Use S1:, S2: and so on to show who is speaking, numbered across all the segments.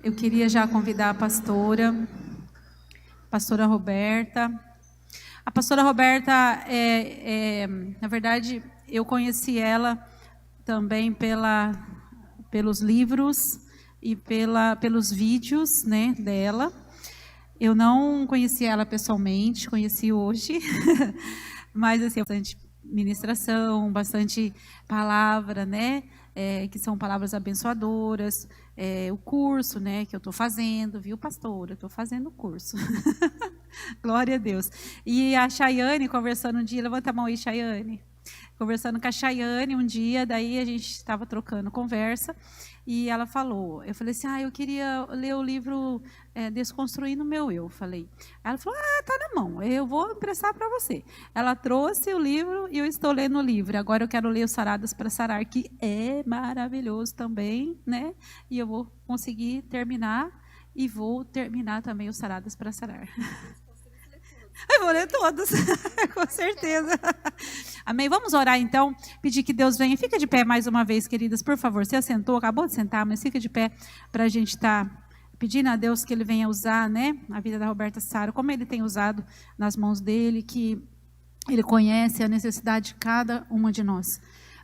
S1: Eu queria já convidar a pastora Roberta. A pastora Roberta, na verdade, eu conheci ela também pelos livros e pelos vídeos, né, dela. Eu não conheci ela pessoalmente, conheci hoje, mas assim, bastante ministração, bastante palavra, né? Que são palavras abençoadoras, o curso, né, que eu estou fazendo, viu, pastora? Eu estou fazendo o curso. Glória a Deus. E a Chayane conversando um dia, levanta a mão aí, Chayane. Conversando com a Chayane um dia, daí a gente estava trocando conversa, e ela falou, eu falei assim, eu queria ler o livro Desconstruindo o Meu Eu, falei. Ela falou, tá na mão, eu vou emprestar para você. Ela trouxe o livro e eu estou lendo o livro. Agora eu quero ler o Saradas para Sarar, que é maravilhoso também, né? E eu vou conseguir terminar, e vou terminar também o Saradas para Sarar. Eu vou ler todos, com certeza. Amém? Vamos orar então, pedir que Deus venha. Fica de pé mais uma vez, queridas, por favor. Você assentou, acabou de sentar, mas fica de pé para a gente estar pedindo a Deus que Ele venha usar, né, a vida da Roberta Sara, como Ele tem usado nas mãos dEle, que Ele conhece a necessidade de cada uma de nós.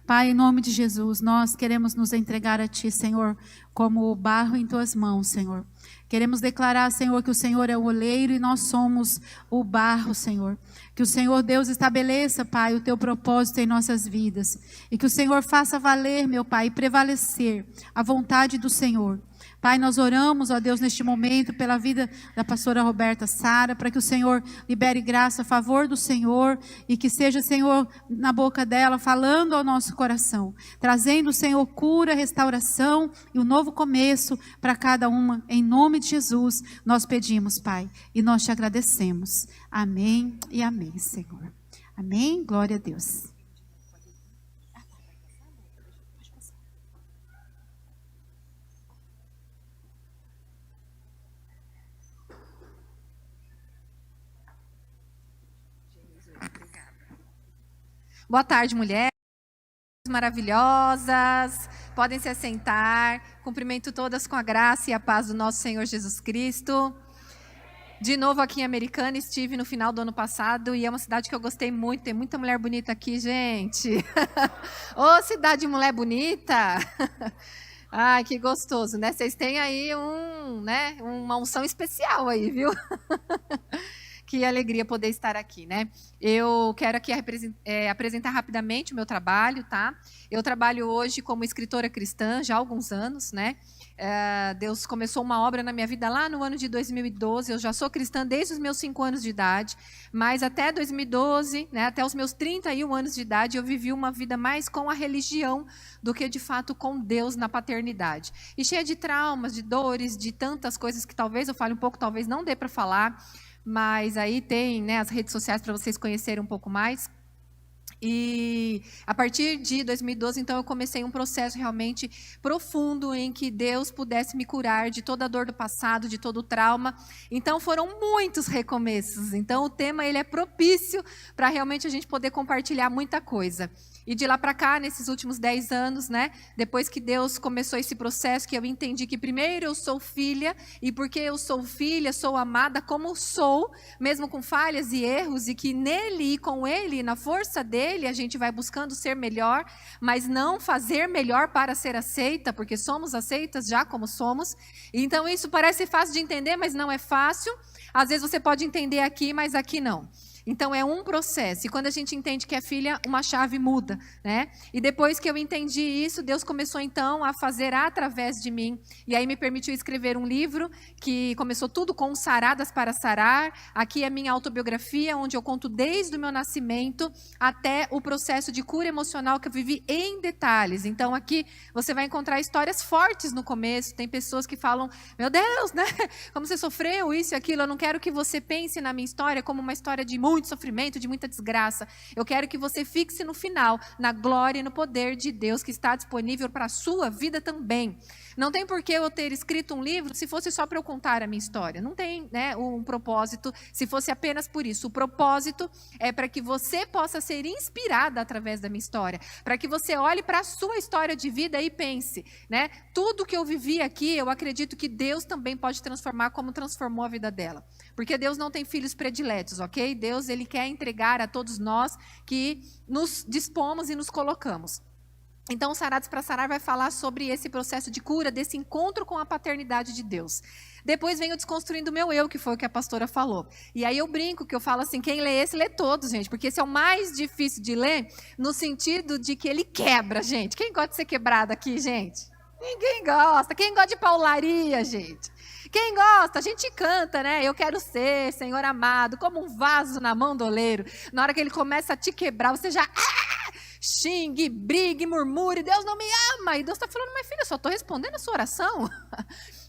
S1: Pai, em nome de Jesus, nós queremos nos entregar a Ti, Senhor, como barro em Tuas mãos, Senhor. Queremos declarar, Senhor, que o Senhor é o oleiro e nós somos o barro, Senhor. Que o Senhor Deus estabeleça, Pai, o Teu propósito em nossas vidas. E que o Senhor faça valer, meu Pai, e prevalecer a vontade do Senhor. Pai, nós oramos, ó Deus, neste momento, pela vida da pastora Roberta Sara, para que o Senhor libere graça a favor do Senhor, e que seja, Senhor, na boca dela, falando ao nosso coração, trazendo, Senhor, cura, restauração e um novo começo para cada uma. Em nome de Jesus, nós pedimos, Pai, e nós te agradecemos. Amém e amém, Senhor. Amém, glória a Deus.
S2: Boa tarde, mulheres maravilhosas. Podem se assentar. Cumprimento todas com a graça e a paz do nosso Senhor Jesus Cristo. De novo aqui em Americana, estive no final do ano passado e é uma cidade que eu gostei muito. Tem muita mulher bonita aqui, gente. Ô, cidade de mulher bonita! Ai, que gostoso, né? Vocês têm aí uma unção especial aí, viu? Que alegria poder estar aqui, né? Eu quero aqui apresentar rapidamente o meu trabalho, tá? Eu trabalho hoje como escritora cristã já há alguns anos, né? Deus começou uma obra na minha vida lá no ano de 2012. Eu já sou cristã desde os meus 5 anos de idade, mas até 2012, né, até os meus 31 anos de idade, eu vivi uma vida mais com a religião do que, de fato, com Deus na paternidade. E cheia de traumas, de dores, de tantas coisas que talvez eu fale um pouco, talvez não dê para falar, mas aí tem, né, as redes sociais para vocês conhecerem um pouco mais. E a partir de 2012, então, eu comecei um processo realmente profundo em que Deus pudesse me curar de toda a dor do passado, de todo o trauma. Então, foram muitos recomeços. Então, o tema ele é propício para realmente a gente poder compartilhar muita coisa. E de lá para cá, nesses últimos 10 anos, né, depois que Deus começou esse processo, que eu entendi que primeiro eu sou filha, e porque eu sou filha, sou amada como sou, mesmo com falhas e erros, e que nele e com ele, na força dele, a gente vai buscando ser melhor, mas não fazer melhor para ser aceita, porque somos aceitas já como somos. Então isso parece fácil de entender, mas não é fácil. Às vezes você pode entender aqui, mas aqui não. Então, é um processo. E quando a gente entende que é filha, uma chave muda, né? E depois que eu entendi isso, Deus começou, então, a fazer através de mim. E aí me permitiu escrever um livro que começou tudo com Saradas para Sarar. Aqui é minha autobiografia, onde eu conto desde o meu nascimento até o processo de cura emocional que eu vivi em detalhes. Então, aqui você vai encontrar histórias fortes no começo. Tem pessoas que falam, meu Deus, né? Como você sofreu isso e aquilo. Eu não quero que você pense na minha história como uma história de muito sofrimento, de muita desgraça. Eu quero que você fixe no final, na glória e no poder de Deus que está disponível para a sua vida também. Não tem por que eu ter escrito um livro se fosse só para eu contar a minha história. Não tem, né, um propósito se fosse apenas por isso. O propósito é para que você possa ser inspirada através da minha história. Para que você olhe para a sua história de vida e pense, né, tudo que eu vivi aqui, eu acredito que Deus também pode transformar como transformou a vida dela. Porque Deus não tem filhos prediletos, ok? Deus, Ele quer entregar a todos nós que nos dispomos e nos colocamos. Então, o Sarados para Sarar vai falar sobre esse processo de cura, desse encontro com a paternidade de Deus. Depois vem o Desconstruindo o Meu Eu, que foi o que a pastora falou. E aí eu brinco, que eu falo assim, quem lê esse, lê todos, gente. Porque esse é o mais difícil de ler, no sentido de que ele quebra, gente. Quem gosta de ser quebrado aqui, gente? Ninguém gosta. Quem gosta de paularia, gente? Quem gosta? A gente canta, né? Eu quero ser, Senhor amado, como um vaso na mão do oleiro. Na hora que ele começa a te quebrar, você já... xingue, brigue, murmure, Deus não me ama. E Deus está falando, mas filha, eu só estou respondendo a sua oração.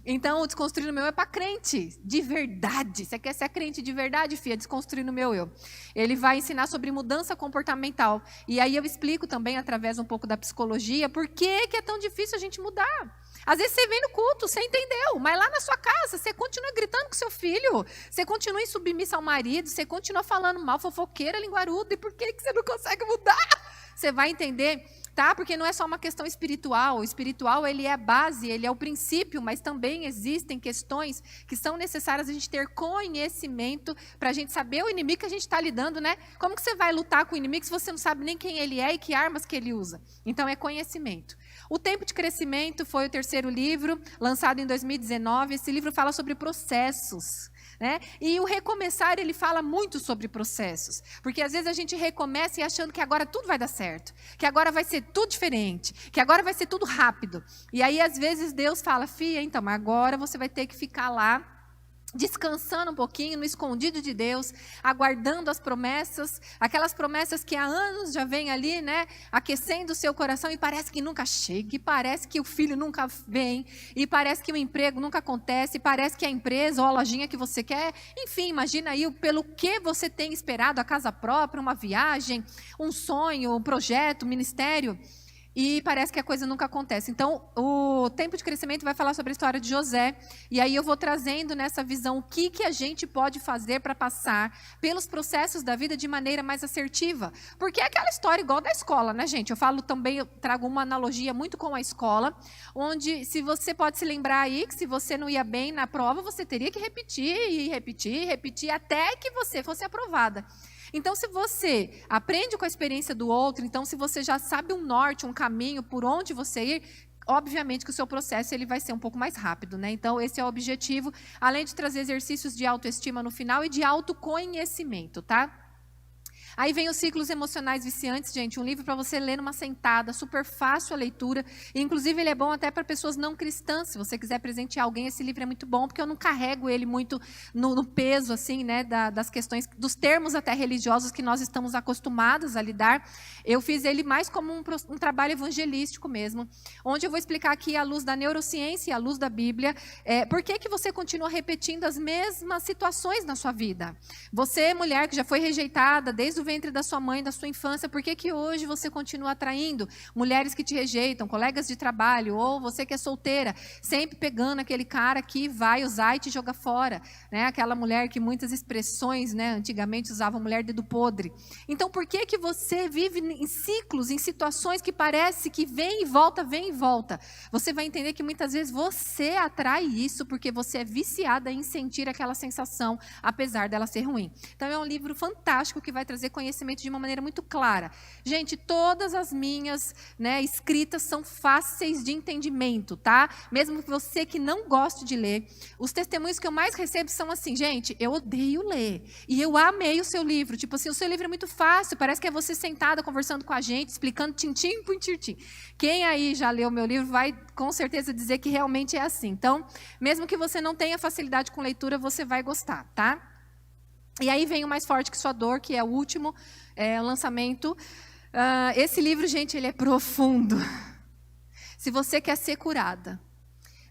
S2: Então, o Desconstruindo o Meu é para crente, de verdade. Você quer ser crente de verdade, filha? Desconstruindo o Meu Eu. Ele vai ensinar sobre mudança comportamental. E aí eu explico também, através um pouco da psicologia, por que é tão difícil a gente mudar. Às vezes você vem no culto, você entendeu, mas lá na sua casa, você continua gritando com seu filho, você continua insubmissa ao marido, você continua falando mal, fofoqueira, linguaruda, e por que você não consegue mudar? Você vai entender, tá? Porque não é só uma questão espiritual. O espiritual, ele é a base, ele é o princípio, mas também existem questões que são necessárias a gente ter conhecimento para a gente saber o inimigo que a gente está lidando, né? Como que você vai lutar com o inimigo se você não sabe nem quem ele é e que armas que ele usa? Então, é conhecimento. O Tempo de Crescimento foi o terceiro livro, lançado em 2019. Esse livro fala sobre processos, né? E o Recomeçar, ele fala muito sobre processos. Porque às vezes a gente recomeça e achando que agora tudo vai dar certo, que agora vai ser tudo diferente, que agora vai ser tudo rápido. E aí às vezes Deus fala, filha, então, mas agora você vai ter que ficar lá, descansando um pouquinho no escondido de Deus, aguardando as promessas, aquelas promessas que há anos já vem ali, né, aquecendo o seu coração e parece que nunca chega, e parece que o filho nunca vem, e parece que o emprego nunca acontece, e parece que a empresa ou a lojinha que você quer, enfim, imagina aí pelo que você tem esperado, a casa própria, uma viagem, um sonho, um projeto, um ministério, e parece que a coisa nunca acontece. Então, o Tempo de Crescimento vai falar sobre a história de José. E aí eu vou trazendo nessa visão o que a gente pode fazer para passar pelos processos da vida de maneira mais assertiva. Porque é aquela história igual da escola, né, gente? Eu falo também, eu trago uma analogia muito com a escola, onde se você pode se lembrar aí que se você não ia bem na prova, você teria que repetir e repetir, repetir até que você fosse aprovada. Então, se você aprende com a experiência do outro, então se você já sabe um norte, um caminho por onde você ir, obviamente que o seu processo ele vai ser um pouco mais rápido, né? Então, esse é o objetivo, além de trazer exercícios de autoestima no final e de autoconhecimento, tá? Aí vem os Ciclos Emocionais Viciantes, gente, um livro para você ler numa sentada, super fácil a leitura, e, inclusive ele é bom até para pessoas não cristãs, se você quiser presentear alguém, esse livro é muito bom, porque eu não carrego ele muito no peso, assim, né, das questões, dos termos até religiosos que nós estamos acostumados a lidar. Eu fiz ele mais como um trabalho evangelístico mesmo, onde eu vou explicar aqui à luz da neurociência e à luz da Bíblia, por que você continua repetindo as mesmas situações na sua vida. Você, mulher que já foi rejeitada desde o ventre da sua mãe, da sua infância, por que hoje você continua atraindo mulheres que te rejeitam, colegas de trabalho, ou você que é solteira, sempre pegando aquele cara que vai usar e te joga fora, né? Aquela mulher que muitas expressões, né, antigamente usavam mulher dedo podre. Então, por que você vive em ciclos, em situações que parece que vem e volta, vem e volta? Você vai entender que muitas vezes você atrai isso porque você é viciada em sentir aquela sensação, apesar dela ser ruim. Então, é um livro fantástico que vai trazer conhecimento de uma maneira muito clara. Gente, todas as minhas, né, escritas são fáceis de entendimento, tá? Mesmo você que não goste de ler, os testemunhos que eu mais recebo são assim, gente, eu odeio ler, e eu amei o seu livro, tipo assim, o seu livro é muito fácil, parece que é você sentada conversando com a gente, explicando tintim por tintim. Quem aí já leu o meu livro vai com certeza dizer que realmente é assim. Então, mesmo que você não tenha facilidade com leitura, você vai gostar, tá? E aí vem o Mais Forte que Sua Dor, que é o último lançamento. Esse livro, gente, ele é profundo. Se você quer ser curada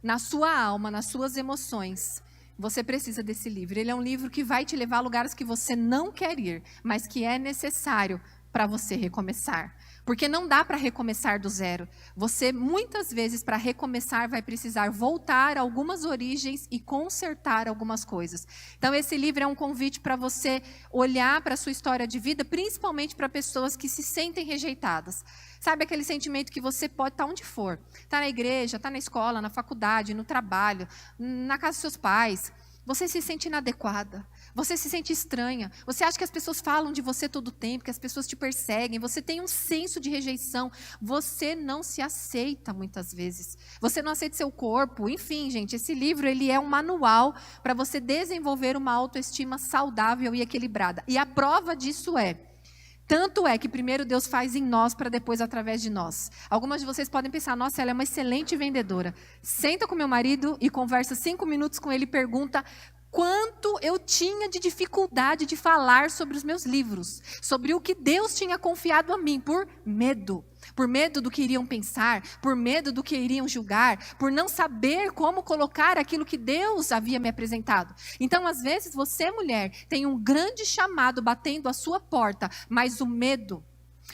S2: na sua alma, nas suas emoções, você precisa desse livro. Ele é um livro que vai te levar a lugares que você não quer ir, mas que é necessário para você recomeçar. Porque não dá para recomeçar do zero. Você, muitas vezes, para recomeçar, vai precisar voltar a algumas origens e consertar algumas coisas. Então, esse livro é um convite para você olhar para a sua história de vida, principalmente para pessoas que se sentem rejeitadas. Sabe aquele sentimento que você pode estar onde for. Está na igreja, está na escola, na faculdade, no trabalho, na casa dos seus pais. Você se sente inadequada, você se sente estranha, você acha que as pessoas falam de você todo o tempo, que as pessoas te perseguem, você tem um senso de rejeição, você não se aceita muitas vezes, você não aceita seu corpo, enfim, gente, esse livro ele é um manual para você desenvolver uma autoestima saudável e equilibrada. E a prova disso tanto é que primeiro Deus faz em nós para depois através de nós. Algumas de vocês podem pensar, nossa, ela é uma excelente vendedora. Senta com meu marido e conversa 5 minutos com ele e pergunta quanto eu tinha de dificuldade de falar sobre os meus livros, sobre o que Deus tinha confiado a mim, por medo do que iriam pensar, por medo do que iriam julgar, por não saber como colocar aquilo que Deus havia me apresentado. Então, às vezes, você, mulher, tem um grande chamado batendo à sua porta, mas o medo,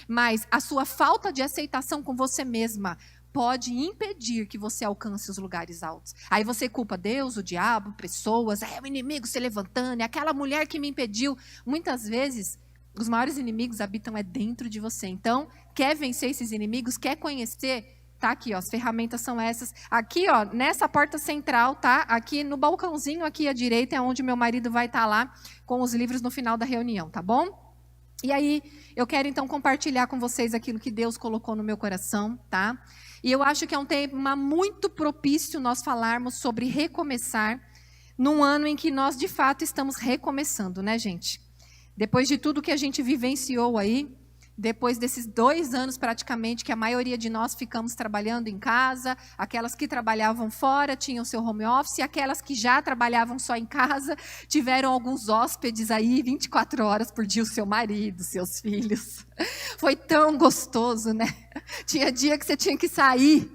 S2: mas a sua falta de aceitação com você mesma pode impedir que você alcance os lugares altos. Aí você culpa Deus, o diabo, pessoas, o inimigo se levantando, é aquela mulher que me impediu. Muitas vezes, os maiores inimigos habitam dentro de você. Então, quer vencer esses inimigos, quer conhecer, tá aqui, ó, as ferramentas são essas. Aqui, ó, nessa porta central, tá? Aqui no balcãozinho, aqui à direita, é onde meu marido vai estar lá com os livros no final da reunião, tá bom? E aí, eu quero então compartilhar com vocês aquilo que Deus colocou no meu coração, tá? E eu acho que é um tema muito propício nós falarmos sobre recomeçar num ano em que nós, de fato, estamos recomeçando, né, gente? Depois de tudo que a gente vivenciou aí, depois desses 2 anos praticamente que a maioria de nós ficamos trabalhando em casa, aquelas que trabalhavam fora tinham seu home office, aquelas que já trabalhavam só em casa tiveram alguns hóspedes aí 24 horas por dia, o seu marido, seus filhos. Foi tão gostoso, né? Tinha dia que você tinha que sair,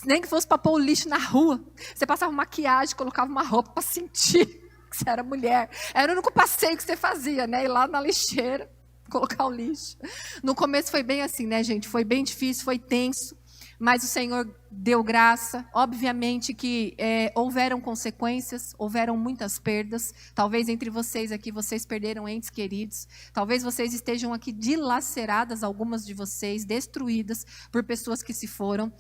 S2: nem que fosse para pôr o lixo na rua. Você passava maquiagem, colocava uma roupa para sentir que você era mulher. Era o único passeio que você fazia, né? Ir lá na lixeira, colocar o lixo. No começo foi bem assim, né, gente? Foi bem difícil, foi tenso, mas o Senhor deu graça. Obviamente que houveram consequências, houveram muitas perdas. Talvez entre vocês aqui, vocês perderam entes queridos. Talvez vocês estejam aqui dilaceradas, algumas de vocês, destruídas por pessoas que se foram.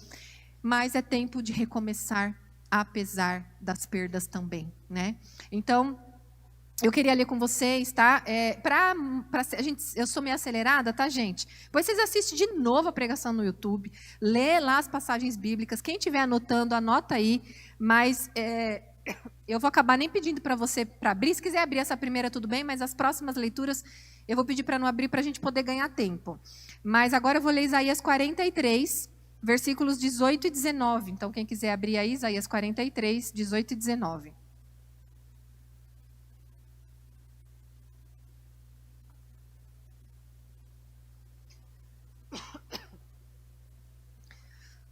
S2: Mas é tempo de recomeçar, apesar das perdas também, né? Então, eu queria ler com vocês, tá? Eu sou meio acelerada, tá, gente? Depois vocês assistem de novo a pregação no YouTube, lê lá as passagens bíblicas. Quem estiver anotando, anota aí. Mas eu vou acabar nem pedindo para você para abrir. Se quiser abrir essa primeira, tudo bem, mas as próximas leituras eu vou pedir para não abrir para a gente poder ganhar tempo. Mas agora eu vou ler Isaías 43, versículos 18 e 19. Então, quem quiser abrir aí, Isaías 43, 18 e 19.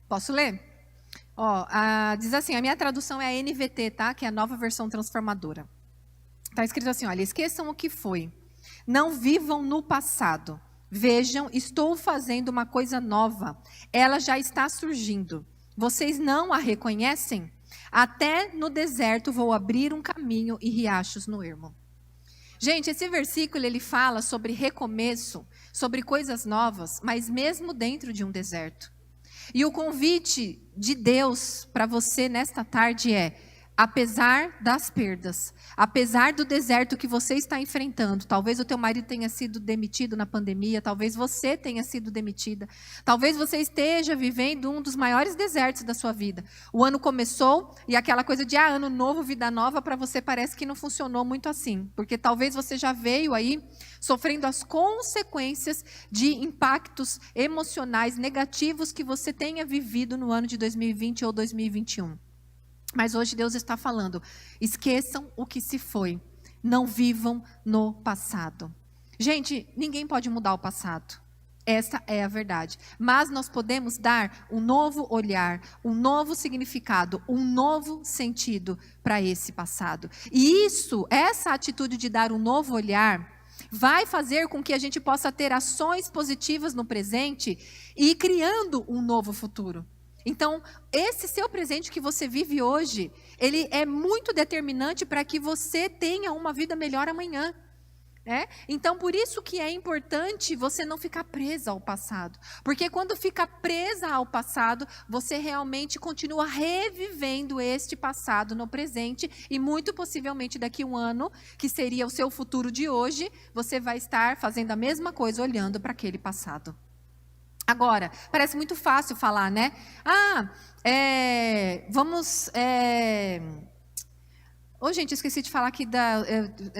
S2: Posso ler? Diz assim, a minha tradução é a NVT, tá? Que é a nova versão transformadora. Está escrito assim, olha, esqueçam o que foi. Não vivam no passado. Vejam, estou fazendo uma coisa nova. Ela já está surgindo. Vocês não a reconhecem? Até no deserto vou abrir um caminho e riachos no ermo. Gente, esse versículo ele fala sobre recomeço, sobre coisas novas, mas mesmo dentro de um deserto. E o convite de Deus para você nesta tarde apesar das perdas, apesar do deserto que você está enfrentando, talvez o teu marido tenha sido demitido na pandemia, talvez você tenha sido demitida, talvez você esteja vivendo um dos maiores desertos da sua vida. O ano começou e aquela coisa de ano novo, vida nova, para você parece que não funcionou muito assim, porque talvez você já veio aí sofrendo as consequências de impactos emocionais negativos que você tenha vivido no ano de 2020 ou 2021. Mas hoje Deus está falando, esqueçam o que se foi, não vivam no passado. Gente, ninguém pode mudar o passado, essa é a verdade. Mas nós podemos dar um novo olhar, um novo significado, um novo sentido para esse passado. E essa atitude de dar um novo olhar, vai fazer com que a gente possa ter ações positivas no presente e ir criando um novo futuro. Então, esse seu presente que você vive hoje, ele é muito determinante para que você tenha uma vida melhor amanhã. Então, por isso que é importante você não ficar presa ao passado. Porque quando fica presa ao passado, você realmente continua revivendo este passado no presente. E muito possivelmente daqui a um ano, que seria o seu futuro de hoje, você vai estar fazendo a mesma coisa, olhando para aquele passado. Agora, parece muito fácil falar, né? Gente, esqueci de falar aqui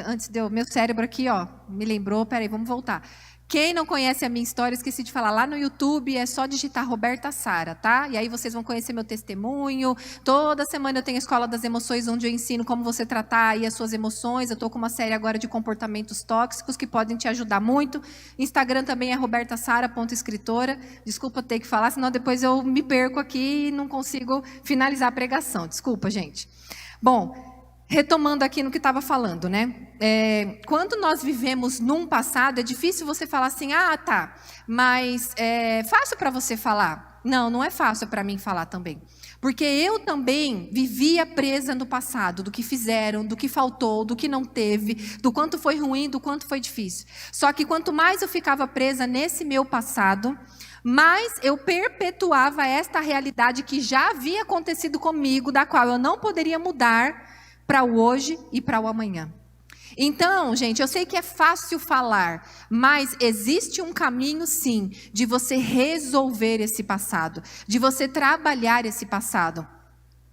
S2: antes meu cérebro aqui, me lembrou, peraí, vamos voltar. Quem não conhece a minha história, esqueci de falar, lá no YouTube é só digitar Roberta Sara, tá? E aí vocês vão conhecer meu testemunho. Toda semana eu tenho a Escola das Emoções, onde eu ensino como você tratar aí as suas emoções. Eu estou com uma série agora de comportamentos tóxicos que podem te ajudar muito. Instagram também é robertasara.escritora. Desculpa ter que falar, senão depois eu me perco aqui e não consigo finalizar a pregação. Desculpa, gente. Bom, retomando aqui no que estava falando, né? Quando nós vivemos num passado, é difícil você falar assim, mas é fácil para você falar. Não, não é fácil para mim falar também. Porque eu também vivia presa no passado, do que fizeram, do que faltou, do que não teve, do quanto foi ruim, do quanto foi difícil. Só que quanto mais eu ficava presa nesse meu passado, mais eu perpetuava esta realidade que já havia acontecido comigo, da qual eu não poderia mudar para o hoje e para o amanhã. Então, gente, eu sei que é fácil falar, mas existe um caminho, sim, de você resolver esse passado, de você trabalhar esse passado.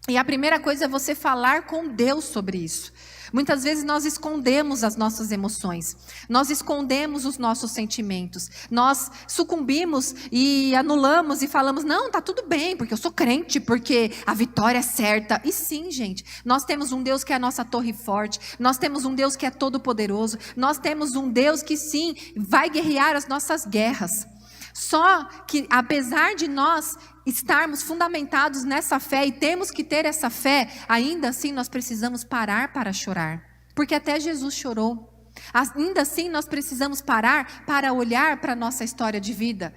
S2: E a primeira coisa é você falar com Deus sobre isso. Muitas vezes nós escondemos as nossas emoções, nós escondemos os nossos sentimentos, nós sucumbimos e anulamos e falamos, não, tá tudo bem, porque eu sou crente, porque a vitória é certa. E sim, gente, nós temos um Deus que é a nossa torre forte, nós temos um Deus que é todo poderoso, nós temos um Deus que sim, vai guerrear as nossas guerras. Só que apesar de nós estarmos fundamentados nessa fé e temos que ter essa fé, ainda assim nós precisamos parar para chorar. Porque até Jesus chorou. Ainda assim nós precisamos parar para olhar para a nossa história de vida.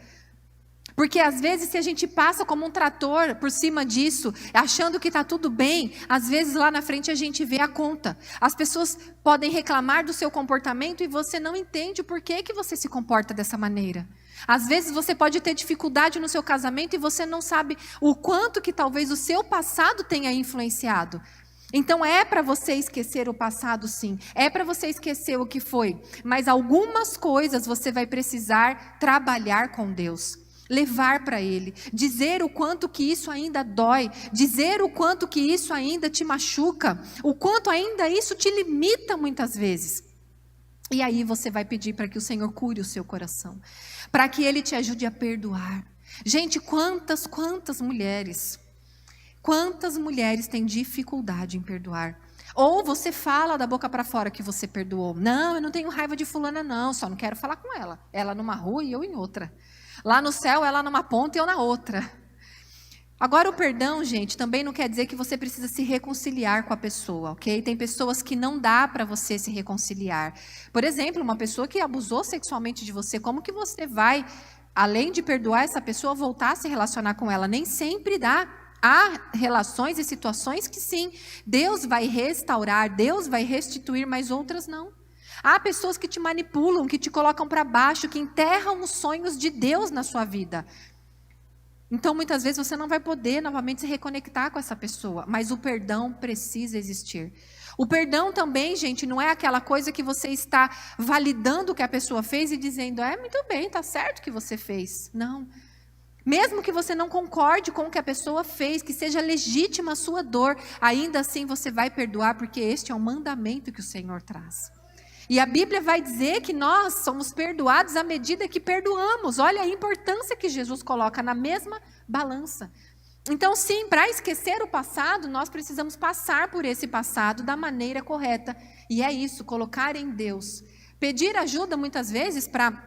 S2: Porque às vezes se a gente passa como um trator por cima disso, achando que está tudo bem, às vezes lá na frente a gente vê a conta. As pessoas podem reclamar do seu comportamento e você não entende o porquê que você se comporta dessa maneira. Às vezes você pode ter dificuldade no seu casamento e você não sabe o quanto que talvez o seu passado tenha influenciado. Então é para você esquecer o passado, sim. É para você esquecer o que foi. Mas algumas coisas você vai precisar trabalhar com Deus. Levar para Ele. Dizer o quanto que isso ainda dói. Dizer o quanto que isso ainda te machuca. O quanto ainda isso te limita muitas vezes. E aí você vai pedir para que o Senhor cure o seu coração. Para que Ele te ajude a perdoar. Gente, quantas mulheres têm dificuldade em perdoar? Ou você fala da boca para fora que você perdoou. Não, eu não tenho raiva de fulana não, só não quero falar com ela. Ela numa rua e eu em outra. Lá no céu, ela numa ponta e eu na outra. Agora, o perdão, gente, também não quer dizer que você precisa se reconciliar com a pessoa, ok? Tem pessoas que não dá para você se reconciliar. Por exemplo, uma pessoa que abusou sexualmente de você, como que você vai, além de perdoar essa pessoa, voltar a se relacionar com ela? Nem sempre dá. Há relações e situações que sim, Deus vai restaurar, Deus vai restituir, mas outras não. Há pessoas que te manipulam, que te colocam para baixo, que enterram os sonhos de Deus na sua vida. Então, muitas vezes, você não vai poder novamente se reconectar com essa pessoa, mas o perdão precisa existir. O perdão também, gente, não é aquela coisa que você está validando o que a pessoa fez e dizendo, muito bem, está certo que você fez. Não. Mesmo que você não concorde com o que a pessoa fez, que seja legítima a sua dor, ainda assim você vai perdoar, porque este é o mandamento que o Senhor traz. E a Bíblia vai dizer que nós somos perdoados à medida que perdoamos. Olha a importância que Jesus coloca na mesma balança. Então, sim, para esquecer o passado, nós precisamos passar por esse passado da maneira correta. E é isso, colocar em Deus. Pedir ajuda, muitas vezes, para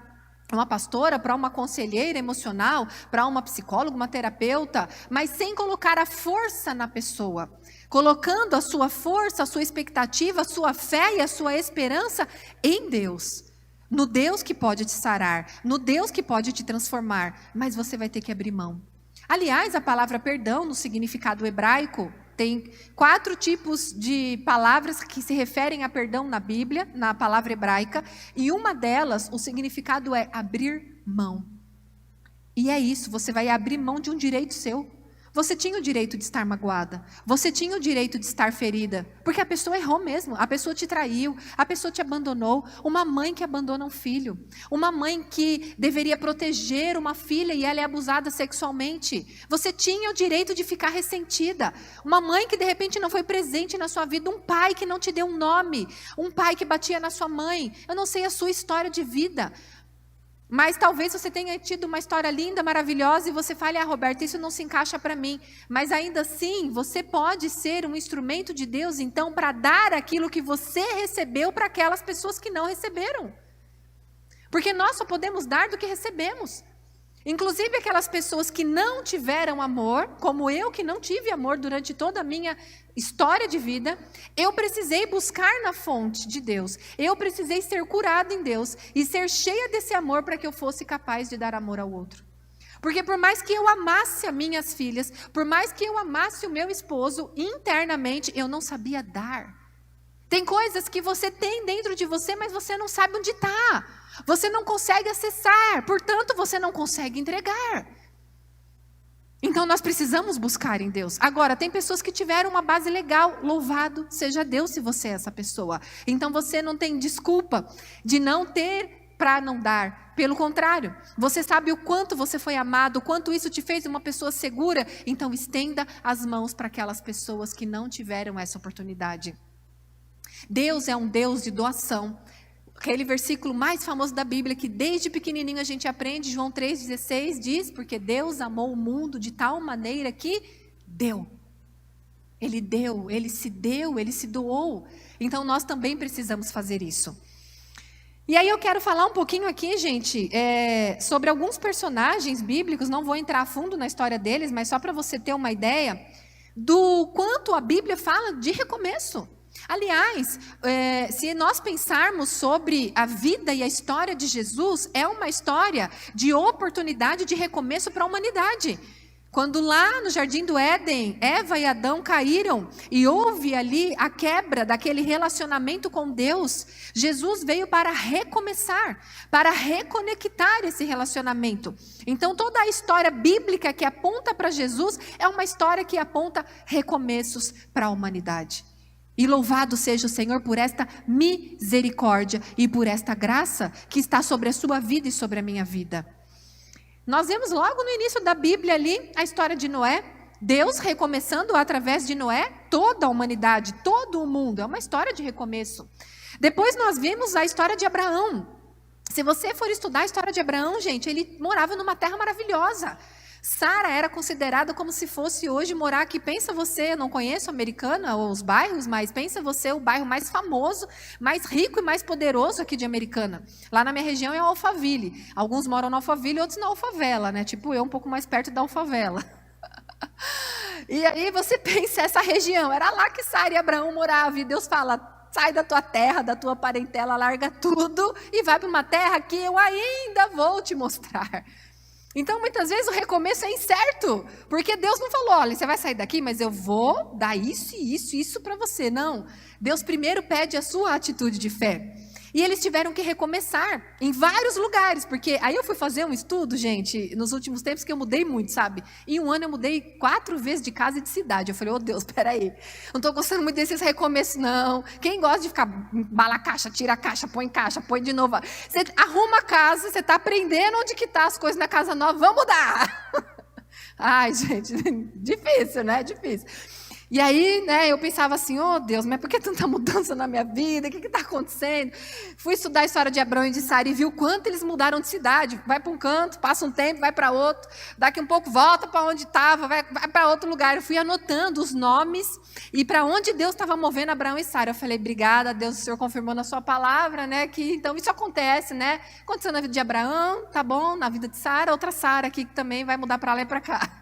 S2: uma pastora, para uma conselheira emocional, para uma psicóloga, uma terapeuta, mas sem colocar a força na pessoa. Colocando a sua força, a sua expectativa, a sua fé e a sua esperança em Deus. no Deus que pode te sarar, no Deus que pode te transformar, mas você vai ter que abrir mão. Aliás, a palavra perdão, no significado hebraico, tem 4 tipos de palavras que se referem a perdão na Bíblia, na palavra hebraica, e uma delas, o significado é abrir mão. E é isso, você vai abrir mão de um direito seu. Você tinha o direito de estar magoada, você tinha o direito de estar ferida, porque a pessoa errou mesmo, a pessoa te traiu, a pessoa te abandonou, uma mãe que abandona um filho, uma mãe que deveria proteger uma filha e ela é abusada sexualmente, você tinha o direito de ficar ressentida, uma mãe que de repente não foi presente na sua vida, um pai que não te deu um nome, um pai que batia na sua mãe, eu não sei a sua história de vida, mas talvez você tenha tido uma história linda, maravilhosa, e você fale, Roberta, isso não se encaixa para mim. Mas ainda assim, você pode ser um instrumento de Deus, então, para dar aquilo que você recebeu para aquelas pessoas que não receberam. Porque nós só podemos dar do que recebemos. Inclusive aquelas pessoas que não tiveram amor, como eu que não tive amor durante toda a minha história de vida, eu precisei buscar na fonte de Deus, eu precisei ser curada em Deus e ser cheia desse amor para que eu fosse capaz de dar amor ao outro. Porque por mais que eu amasse as minhas filhas, por mais que eu amasse o meu esposo, internamente eu não sabia dar. Tem coisas que você tem dentro de você, mas você não sabe onde está. Você não consegue acessar, portanto você não consegue entregar. Então nós precisamos buscar em Deus. Agora, tem pessoas que tiveram uma base legal, louvado seja Deus se você é essa pessoa. Então você não tem desculpa de não ter para não dar. Pelo contrário, você sabe o quanto você foi amado, o quanto isso te fez uma pessoa segura. Então estenda as mãos para aquelas pessoas que não tiveram essa oportunidade. Deus é um Deus de doação. Aquele versículo mais famoso da Bíblia, que desde pequenininho a gente aprende, João 3,16, diz, porque Deus amou o mundo de tal maneira que deu. Ele se doou. Então nós também precisamos fazer isso. E aí eu quero falar um pouquinho aqui, gente, sobre alguns personagens bíblicos, não vou entrar a fundo na história deles, mas só para você ter uma ideia do quanto a Bíblia fala de recomeço. Aliás, se nós pensarmos sobre a vida e a história de Jesus, é uma história de oportunidade de recomeço para a humanidade. Quando lá no Jardim do Éden, Eva e Adão caíram e houve ali a quebra daquele relacionamento com Deus, Jesus veio para recomeçar, para reconectar esse relacionamento. Então toda a história bíblica que aponta para Jesus é uma história que aponta recomeços para a humanidade. E louvado seja o Senhor por esta misericórdia e por esta graça que está sobre a sua vida e sobre a minha vida. Nós vemos logo no início da Bíblia ali a história de Noé. Deus recomeçando através de Noé toda a humanidade, todo o mundo. É uma história de recomeço. Depois nós vimos a história de Abraão. Se você for estudar a história de Abraão, gente, ele morava numa terra maravilhosa. Sara era considerada como se fosse hoje morar aqui. Pensa você, eu não conheço Americana ou os bairros, mas pensa você o bairro mais famoso, mais rico e mais poderoso aqui de Americana. Lá na minha região é o Alphaville. Alguns moram na Alphaville, outros na Alfavela, né? Tipo eu, um pouco mais perto da Alfavela. E aí você pensa, essa região, era lá que Sara e Abraão moravam. E Deus fala, sai da tua terra, da tua parentela, larga tudo e vai para uma terra que eu ainda vou te mostrar. Então, muitas vezes o recomeço é incerto, porque Deus não falou, olha, você vai sair daqui, mas eu vou dar isso e isso para você. Não, Deus primeiro pede a sua atitude de fé. E eles tiveram que recomeçar em vários lugares, porque aí eu fui fazer um estudo, gente, nos últimos tempos que eu mudei muito, sabe? Em um ano eu mudei 4 vezes de casa e de cidade. Eu falei, Deus, peraí, não estou gostando muito desses recomeços, não. Quem gosta de ficar, bala a caixa, tira a caixa, põe de novo. Você arruma a casa, você está aprendendo onde que tá as coisas na casa nova, vamos mudar. Ai, gente, difícil, né? Difícil. E aí, né, eu pensava assim, Deus, mas por que tanta mudança na minha vida? O que está acontecendo? Fui estudar a história de Abraão e de Sara e vi o quanto eles mudaram de cidade. Vai para um canto, passa um tempo, vai para outro. Daqui um pouco volta para onde estava, vai para outro lugar. Eu fui anotando os nomes e para onde Deus estava movendo Abraão e Sara. Eu falei, obrigada, Deus, o Senhor confirmou na sua palavra, né? Que então isso acontece, né? Aconteceu na vida de Abraão, tá bom, na vida de Sara, outra Sara aqui que também vai mudar para lá e para cá.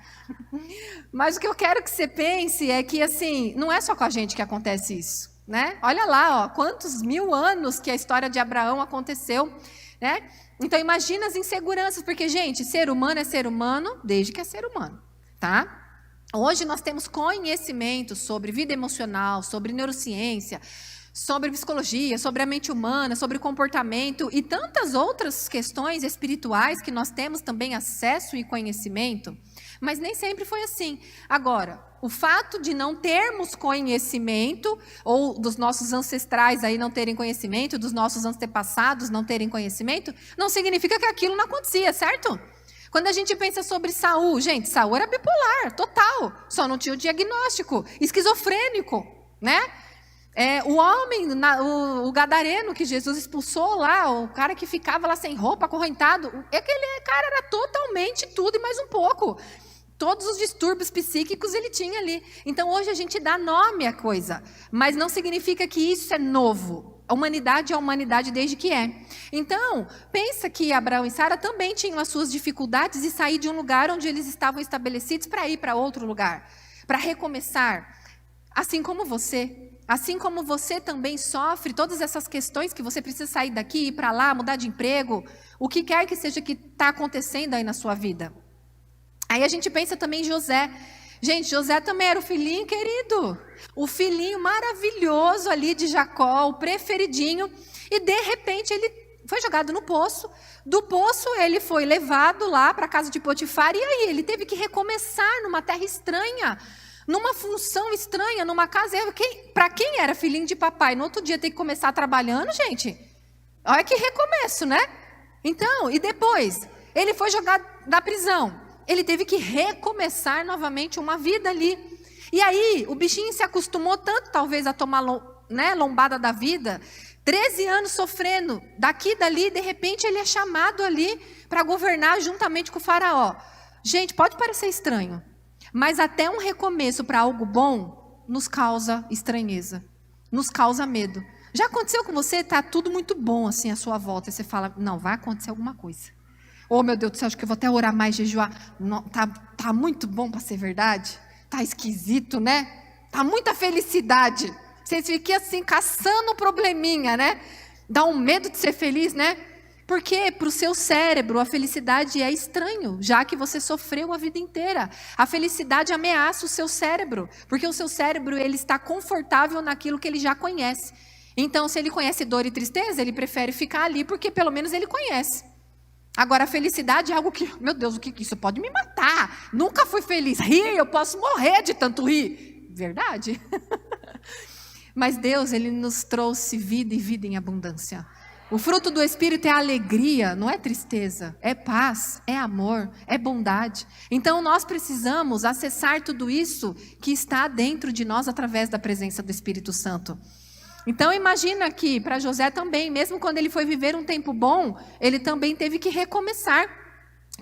S2: Mas o que eu quero que você pense é que, assim, não é só com a gente que acontece isso. né? Olha lá, ó, quantos 1000 anos que a história de Abraão aconteceu, né? Então imagina as inseguranças, porque, gente, ser humano é ser humano desde que é ser humano, tá? Hoje nós temos conhecimento sobre vida emocional, sobre neurociência, sobre psicologia, sobre a mente humana, sobre comportamento e tantas outras questões espirituais que nós temos também acesso e conhecimento, mas nem sempre foi assim. Agora, o fato de não termos conhecimento, ou dos nossos ancestrais aí não terem conhecimento, dos nossos antepassados não terem conhecimento, não significa que aquilo não acontecia, certo? Quando a gente pensa sobre Saul, gente, Saul era bipolar, total, só não tinha o diagnóstico, esquizofrênico, né? O homem, o gadareno que Jesus expulsou lá, o cara que ficava lá sem roupa, acorrentado, aquele cara era totalmente tudo e mais um pouco. Todos os distúrbios psíquicos ele tinha ali. Então hoje a gente dá nome à coisa, mas não significa que isso é novo. A humanidade é a humanidade desde que é. Então, pensa que Abraão e Sara também tinham as suas dificuldades e sair de um lugar onde eles estavam estabelecidos para ir para outro lugar, para recomeçar. Assim como você também sofre todas essas questões que você precisa sair daqui, ir para lá, mudar de emprego, o que quer que seja que está acontecendo aí na sua vida. Aí a gente pensa também em José. Gente, José também era o filhinho querido, o filhinho maravilhoso ali de Jacó, o preferidinho, e de repente ele foi jogado no poço. Do poço ele foi levado lá para a casa de Potifar, e aí ele teve que recomeçar numa terra estranha, numa função estranha, numa casa. Para quem era filhinho de papai, no outro dia ter que começar trabalhando, gente, olha que recomeço, né? Então, e depois, ele foi jogado da prisão. Ele teve que recomeçar novamente uma vida ali. E aí, o bichinho se acostumou tanto, talvez, a tomar lombada da vida. 13 anos sofrendo, daqui e dali, de repente ele é chamado ali para governar juntamente com o faraó. Gente, pode parecer estranho, mas até um recomeço para algo bom nos causa estranheza, nos causa medo. Já aconteceu com você? Está tudo muito bom assim à sua volta, e você fala, não, vai acontecer alguma coisa. Oh, meu Deus do céu, acho que eu vou até orar mais, jejuar. Não, tá muito bom para ser verdade? Tá esquisito, né? Tá muita felicidade. Vocês ficam assim, caçando um probleminha, né? Dá um medo de ser feliz, né? Porque para o seu cérebro a felicidade é estranho, já que você sofreu a vida inteira. A felicidade ameaça o seu cérebro, porque o seu cérebro ele está confortável naquilo que ele já conhece. Então, se ele conhece dor e tristeza, ele prefere ficar ali, porque pelo menos ele conhece. Agora, a felicidade é algo que, meu Deus, o que isso pode me matar? Nunca fui feliz. Rir, eu posso morrer de tanto rir. Verdade? Mas Deus, Ele nos trouxe vida e vida em abundância. O fruto do Espírito é alegria, não é tristeza. É paz, é amor, é bondade. Então, nós precisamos acessar tudo isso que está dentro de nós através da presença do Espírito Santo. Então imagina que para José também, mesmo quando ele foi viver um tempo bom, ele também teve que recomeçar,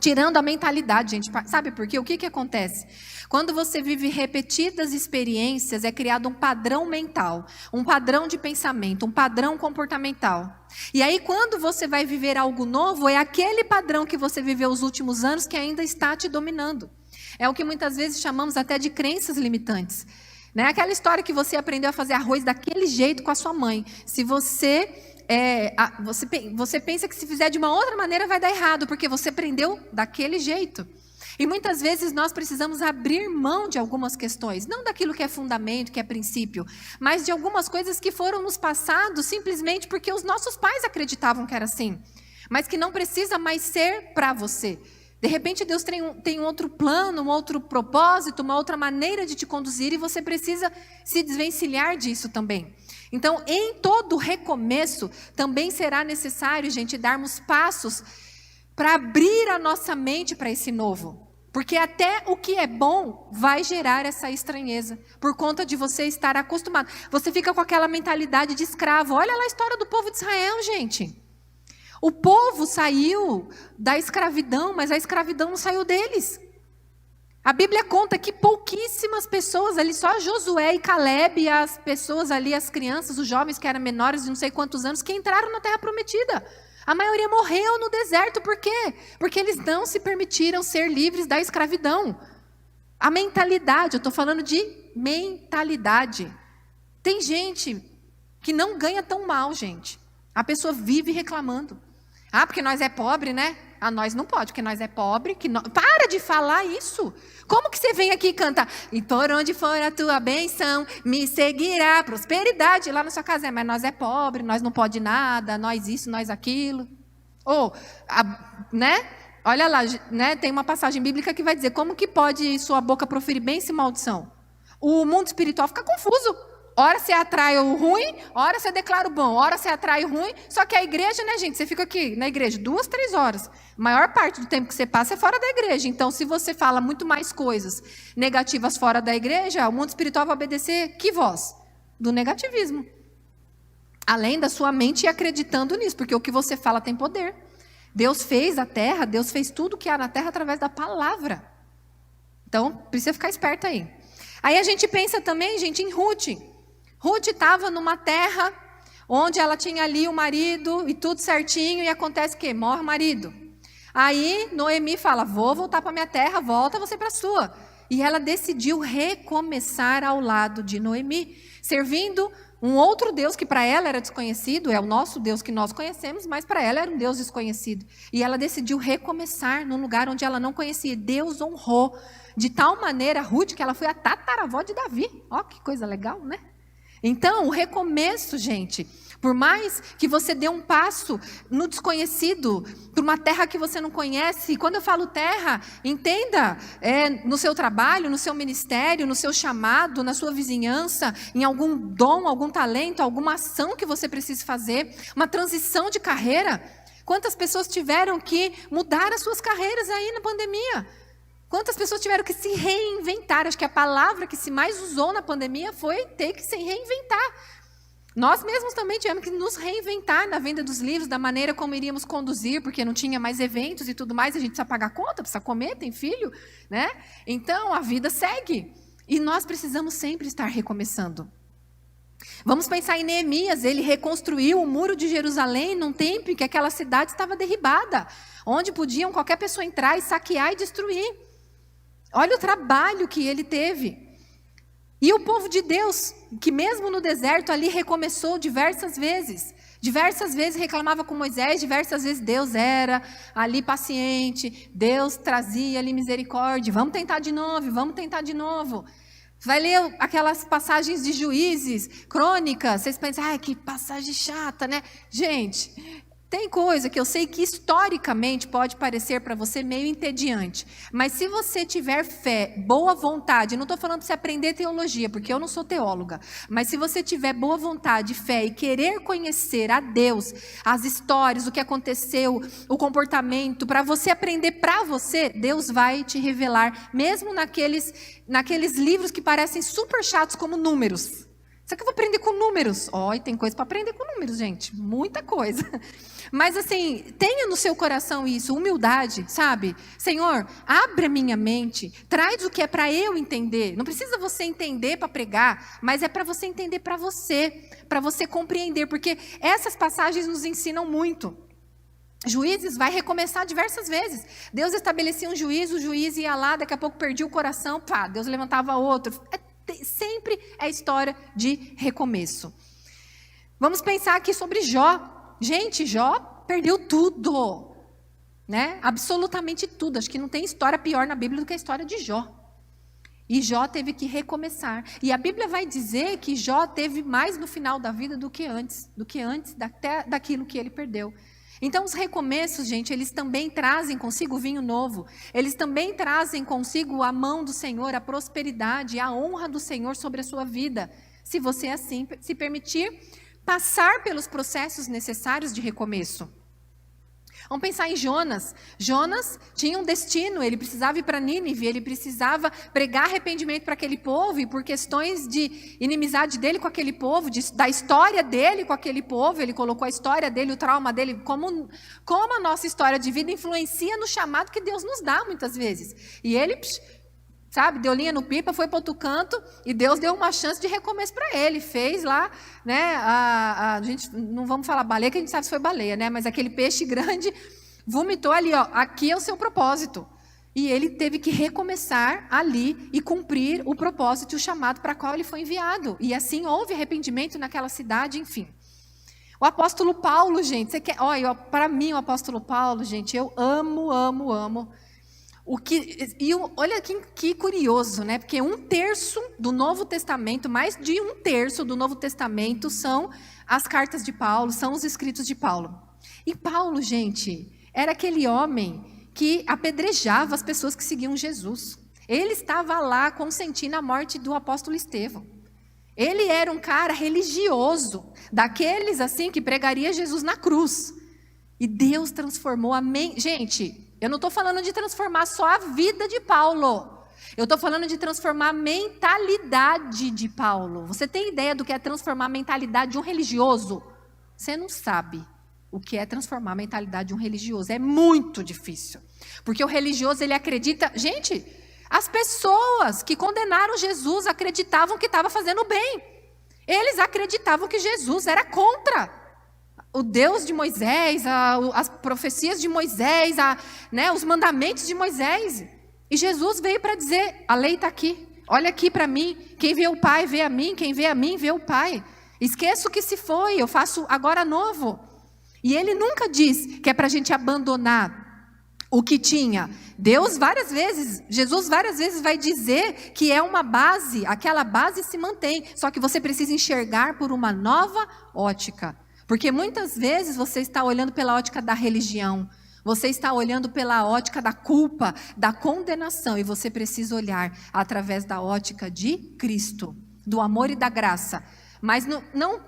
S2: tirando a mentalidade, gente. Sabe por quê? O que acontece? Quando você vive repetidas experiências, é criado um padrão mental, um padrão de pensamento, um padrão comportamental. E aí quando você vai viver algo novo, é aquele padrão que você viveu os últimos anos que ainda está te dominando. É o que muitas vezes chamamos até de crenças limitantes. Né? Aquela história que você aprendeu a fazer arroz daquele jeito com a sua mãe. Se você pensa que se fizer de uma outra maneira vai dar errado, porque você aprendeu daquele jeito. E muitas vezes nós precisamos abrir mão de algumas questões, não daquilo que é fundamento, que é princípio, mas de algumas coisas que foram nos passados simplesmente porque os nossos pais acreditavam que era assim, mas que não precisa mais ser para você. De repente Deus tem um outro plano, um outro propósito, uma outra maneira de te conduzir e você precisa se desvencilhar disso também. Então, em todo recomeço, também será necessário, gente, darmos passos para abrir a nossa mente para esse novo. Porque até o que é bom vai gerar essa estranheza, por conta de você estar acostumado. Você fica com aquela mentalidade de escravo. Olha lá a história do povo de Israel, gente. O povo saiu da escravidão, mas a escravidão não saiu deles. A Bíblia conta que pouquíssimas pessoas ali, só Josué e Caleb, e as pessoas ali, as crianças, os jovens que eram menores de não sei quantos anos, que entraram na Terra Prometida. A maioria morreu no deserto, por quê? Porque eles não se permitiram ser livres da escravidão. A mentalidade, eu estou falando de mentalidade. Tem gente que não ganha tão mal, gente. A pessoa vive reclamando. Ah, porque nós é pobre, né? Ah, nós não pode, porque nós é pobre. Para de falar isso. Como que você vem aqui e canta? E por onde for a tua bênção, me seguirá prosperidade. Lá na sua casa mas nós é pobre, nós não pode nada, nós isso, nós aquilo. Ou, né? Olha lá, né? Tem uma passagem bíblica que vai dizer como que pode sua boca proferir bênção e maldição. O mundo espiritual fica confuso. Ora você atrai o ruim, ora você declara o bom, ora você atrai o ruim. Só que a igreja, né, gente? Você fica aqui na igreja 2, 3 horas. A maior parte do tempo que você passa é fora da igreja. Então, se você fala muito mais coisas negativas fora da igreja, o mundo espiritual vai obedecer que voz? Do negativismo. Além da sua mente ir acreditando nisso, porque o que você fala tem poder. Deus fez a terra, Deus fez tudo que há na terra através da palavra. Então, precisa ficar esperto aí. Aí a gente pensa também, gente, em Ruth. Ruth estava numa terra onde ela tinha ali o marido e tudo certinho, e acontece o quê? Morre o marido. Aí Noemi fala, vou voltar para minha terra, volta você para a sua. E ela decidiu recomeçar ao lado de Noemi, servindo um outro Deus que para ela era desconhecido, é o nosso Deus que nós conhecemos, mas para ela era um Deus desconhecido. E ela decidiu recomeçar num lugar onde ela não conhecia. Deus honrou de tal maneira Ruth que ela foi a tataravó de Davi. Ó, que coisa legal, né? Então, o recomeço, gente, por mais que você dê um passo no desconhecido, para uma terra que você não conhece, e quando eu falo terra, entenda, no seu trabalho, no seu ministério, no seu chamado, na sua vizinhança, em algum dom, algum talento, alguma ação que você precise fazer, uma transição de carreira. Quantas pessoas tiveram que mudar as suas carreiras aí na pandemia? Quantas pessoas tiveram que se reinventar? Acho que a palavra que se mais usou na pandemia foi ter que se reinventar. Nós mesmos também tivemos que nos reinventar na venda dos livros, da maneira como iríamos conduzir, porque não tinha mais eventos e tudo mais, a gente precisa pagar conta, precisa comer, tem filho, né? Então, a vida segue. E nós precisamos sempre estar recomeçando. Vamos pensar em Neemias, ele reconstruiu o muro de Jerusalém num tempo em que aquela cidade estava derribada, onde podiam qualquer pessoa entrar e saquear e destruir. Olha o trabalho que ele teve. E o povo de Deus, que mesmo no deserto ali recomeçou diversas vezes reclamava com Moisés, diversas vezes Deus era ali paciente, Deus trazia ali misericórdia, vamos tentar de novo. Vai ler aquelas passagens de Juízes, Crônicas, vocês pensam, que passagem chata, né? Gente, tem coisa que eu sei que historicamente pode parecer para você meio entediante, mas se você tiver fé, boa vontade, não estou falando para você aprender teologia, porque eu não sou teóloga, mas se você tiver boa vontade, fé e querer conhecer a Deus, as histórias, o que aconteceu, o comportamento, para você aprender para você, Deus vai te revelar, mesmo naqueles livros que parecem super chatos como Números. Será que eu vou aprender com números? E tem coisa para aprender com números, gente. Muita coisa. Mas assim, tenha no seu coração isso, humildade, sabe? Senhor, abre a minha mente, traz o que é para eu entender. Não precisa você entender para pregar, mas é para você entender para você compreender, porque essas passagens nos ensinam muito. Juízes vai recomeçar diversas vezes. Deus estabelecia um juiz, o juiz ia lá, daqui a pouco perdia o coração, Deus levantava outro. Sempre é história de recomeço. Vamos pensar aqui sobre Jó. Gente, Jó perdeu tudo, né? Absolutamente tudo. Acho que não tem história pior na Bíblia do que a história de Jó. E Jó teve que recomeçar. E a Bíblia vai dizer que Jó teve mais no final da vida do que antes daquilo que ele perdeu. Então, os recomeços, gente, eles também trazem consigo vinho novo. Eles também trazem consigo a mão do Senhor, a prosperidade, a honra do Senhor sobre a sua vida. Se você, assim, se permitir passar pelos processos necessários de recomeço. Vamos pensar em Jonas. Jonas tinha um destino, ele precisava ir para Nínive, ele precisava pregar arrependimento para aquele povo, e por questões de inimizade dele com aquele povo, da história dele com aquele povo, ele colocou a história dele, o trauma dele, como a nossa história de vida influencia no chamado que Deus nos dá muitas vezes. E ele, deu linha no pipa, foi para outro canto, e Deus deu uma chance de recomeço para ele, fez lá, né, a gente, não vamos falar baleia, que a gente sabe se foi baleia, né, mas aquele peixe grande vomitou ali, aqui é o seu propósito. E ele teve que recomeçar ali e cumprir o propósito e o chamado para qual ele foi enviado. E assim houve arrependimento naquela cidade, enfim. O apóstolo Paulo, gente, você quer, olha, para mim o apóstolo Paulo, gente, eu amo. Olha que curioso, né? Porque 1/3 do Novo Testamento, mais de 1/3 do Novo Testamento são as cartas de Paulo, são os escritos de Paulo. E Paulo, gente, era aquele homem que apedrejava as pessoas que seguiam Jesus. Ele estava lá consentindo a morte do apóstolo Estevão. Ele era um cara religioso, daqueles assim que pregaria Jesus na cruz. E Deus transformou a mente. Gente, eu não estou falando de transformar só a vida de Paulo. Eu estou falando de transformar a mentalidade de Paulo. Você tem ideia do que é transformar a mentalidade de um religioso? Você não sabe o que é transformar a mentalidade de um religioso. É muito difícil. Porque o religioso, ele acredita... Gente, as pessoas que condenaram Jesus acreditavam que estava fazendo bem. Eles acreditavam que Jesus era contra o Deus de Moisés, as profecias de Moisés, né, os mandamentos de Moisés. E Jesus veio para dizer, a lei está aqui, olha aqui para mim, quem vê o Pai vê a mim, quem vê a mim vê o Pai. Esqueça o que se foi, eu faço agora novo. E ele nunca diz que é para a gente abandonar o que tinha. Jesus várias vezes vai dizer que é uma base, aquela base se mantém, só que você precisa enxergar por uma nova ótica. Porque muitas vezes você está olhando pela ótica da religião, você está olhando pela ótica da culpa, da condenação, e você precisa olhar através da ótica de Cristo, do amor e da graça. Mas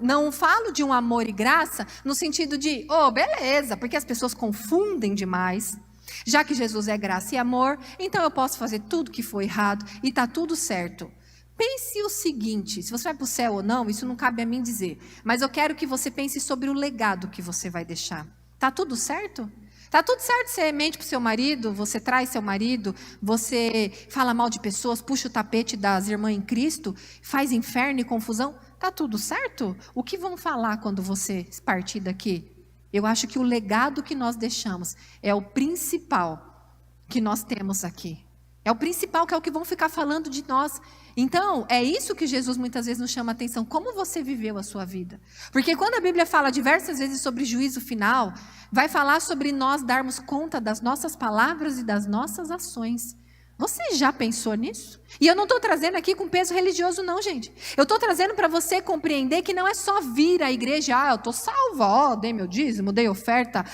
S2: não falo de um amor e graça no sentido de, beleza, porque as pessoas confundem demais. Já que Jesus é graça e amor, então eu posso fazer tudo que foi errado e está tudo certo. Pense o seguinte, se você vai para o céu ou não, isso não cabe a mim dizer. Mas eu quero que você pense sobre o legado que você vai deixar. Está tudo certo? Está tudo certo, você mente para o seu marido, você traz seu marido, você fala mal de pessoas, puxa o tapete das irmãs em Cristo, faz inferno e confusão. Está tudo certo? O que vão falar quando você partir daqui? Eu acho que o legado que nós deixamos é o principal que nós temos aqui. É o principal, que é o que vão ficar falando de nós. Então, é isso que Jesus muitas vezes nos chama a atenção. Como você viveu a sua vida? Porque quando a Bíblia fala diversas vezes sobre juízo final, vai falar sobre nós darmos conta das nossas palavras e das nossas ações. Você já pensou nisso? E eu não estou trazendo aqui com peso religioso não, gente. Eu estou trazendo para você compreender que não é só vir à igreja, eu estou salva, dei meu dízimo, dei oferta,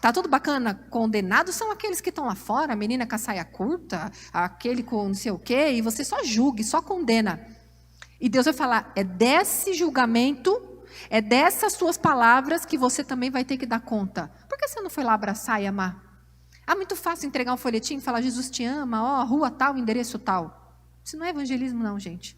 S2: tá tudo bacana. Condenados são aqueles que estão lá fora, a menina com a saia curta, aquele com não sei o quê, e você só julga, só condena. E Deus vai falar, é desse julgamento, é dessas suas palavras que você também vai ter que dar conta. Por que você não foi lá abraçar e amar? Muito fácil entregar um folhetim e falar, Jesus te ama, rua tal, endereço tal. Isso não é evangelismo não, gente.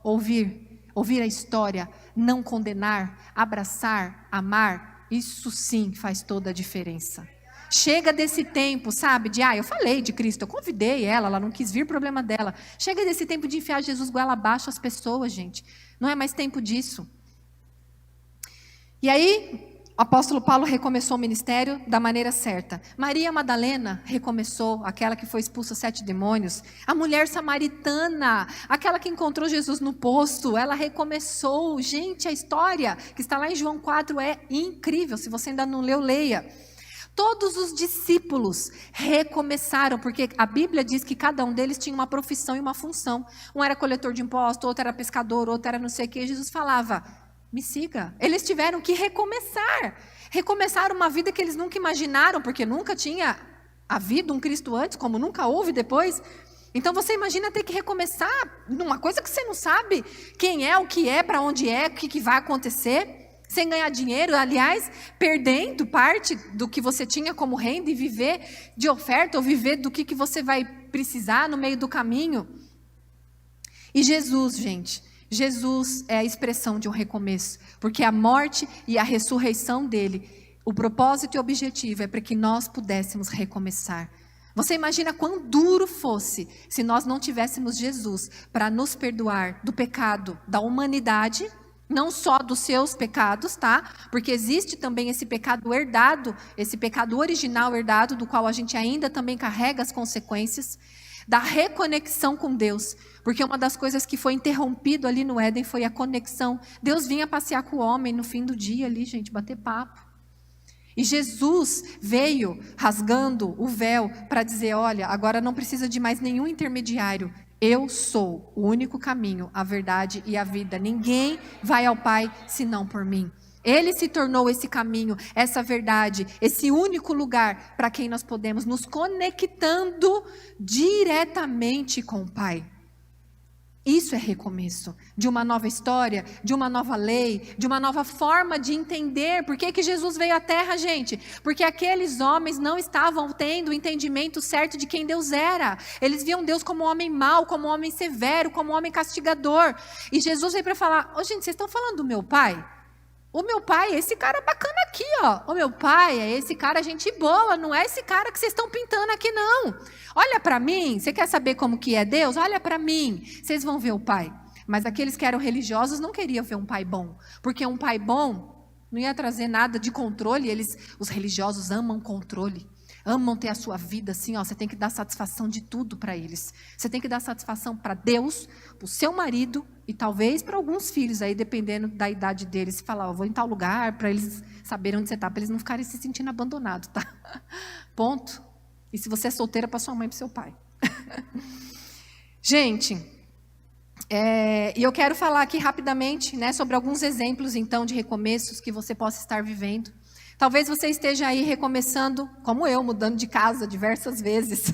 S2: Ouvir a história, não condenar, abraçar, amar, isso sim faz toda a diferença. Chega desse tempo, sabe, eu falei de Cristo, eu convidei ela não quis vir, problema dela. Chega desse tempo de enfiar Jesus goela abaixo as pessoas, gente. Não é mais tempo disso. E aí, o apóstolo Paulo recomeçou o ministério da maneira certa. Maria Madalena recomeçou, aquela que foi expulsa 7 demônios. A mulher samaritana, aquela que encontrou Jesus no poço, ela recomeçou. Gente, a história que está lá em João 4 é incrível. Se você ainda não leu, leia. Todos os discípulos recomeçaram, porque a Bíblia diz que cada um deles tinha uma profissão e uma função. Um era coletor de impostos, outro era pescador, outro era não sei o quê. Jesus falava, me siga. Eles tiveram que recomeçar. Recomeçaram uma vida que eles nunca imaginaram, porque nunca tinha havido um Cristo antes, como nunca houve depois. Então você imagina ter que recomeçar numa coisa que você não sabe quem é, o que é, para onde é, o que vai acontecer, sem ganhar dinheiro, aliás, perdendo parte do que você tinha como renda e viver de oferta ou viver do que você vai precisar no meio do caminho. E Jesus, gente, Jesus é a expressão de um recomeço, porque a morte e a ressurreição dele, o propósito e o objetivo é para que nós pudéssemos recomeçar. Você imagina quão duro fosse se nós não tivéssemos Jesus para nos perdoar do pecado da humanidade não só dos seus pecados, tá? Porque existe também esse pecado herdado, esse pecado original herdado, do qual a gente ainda também carrega as consequências, da reconexão com Deus. Porque uma das coisas que foi interrompido ali no Éden foi a conexão. Deus vinha passear com o homem no fim do dia ali, gente, bater papo. E Jesus veio rasgando o véu para dizer, olha, agora não precisa de mais nenhum intermediário. Eu sou o único caminho, a verdade e a vida. Ninguém vai ao Pai senão por mim. Ele se tornou esse caminho, essa verdade, esse único lugar para quem nós podemos nos conectando diretamente com o Pai. Isso é recomeço de uma nova história, de uma nova lei, de uma nova forma de entender. Por que Jesus veio à Terra, gente? Porque aqueles homens não estavam tendo o entendimento certo de quem Deus era. Eles viam Deus como um homem mau, como um homem severo, como um homem castigador. E Jesus veio para falar, gente, vocês estão falando do meu Pai? O meu Pai é esse cara bacana aqui, ó. O meu Pai é esse cara gente boa, não é esse cara que vocês estão pintando aqui, não. Olha para mim, você quer saber como que é Deus? Olha para mim, vocês vão ver o Pai. Mas aqueles que eram religiosos não queriam ver um Pai bom, porque um Pai bom não ia trazer nada de controle. Os religiosos amam controle. Amam ter a sua vida assim, ó, você tem que dar satisfação de tudo para eles. Você tem que dar satisfação para Deus, para o seu marido e talvez para alguns filhos aí, dependendo da idade deles. Falar, vou em tal lugar para eles saberem onde você está, para eles não ficarem se sentindo abandonados, tá? Ponto. E se você é solteira, para sua mãe e para seu pai. Gente, e eu quero falar aqui rapidamente, né, sobre alguns exemplos então de recomeços que você possa estar vivendo. Talvez você esteja aí recomeçando, como eu, mudando de casa diversas vezes.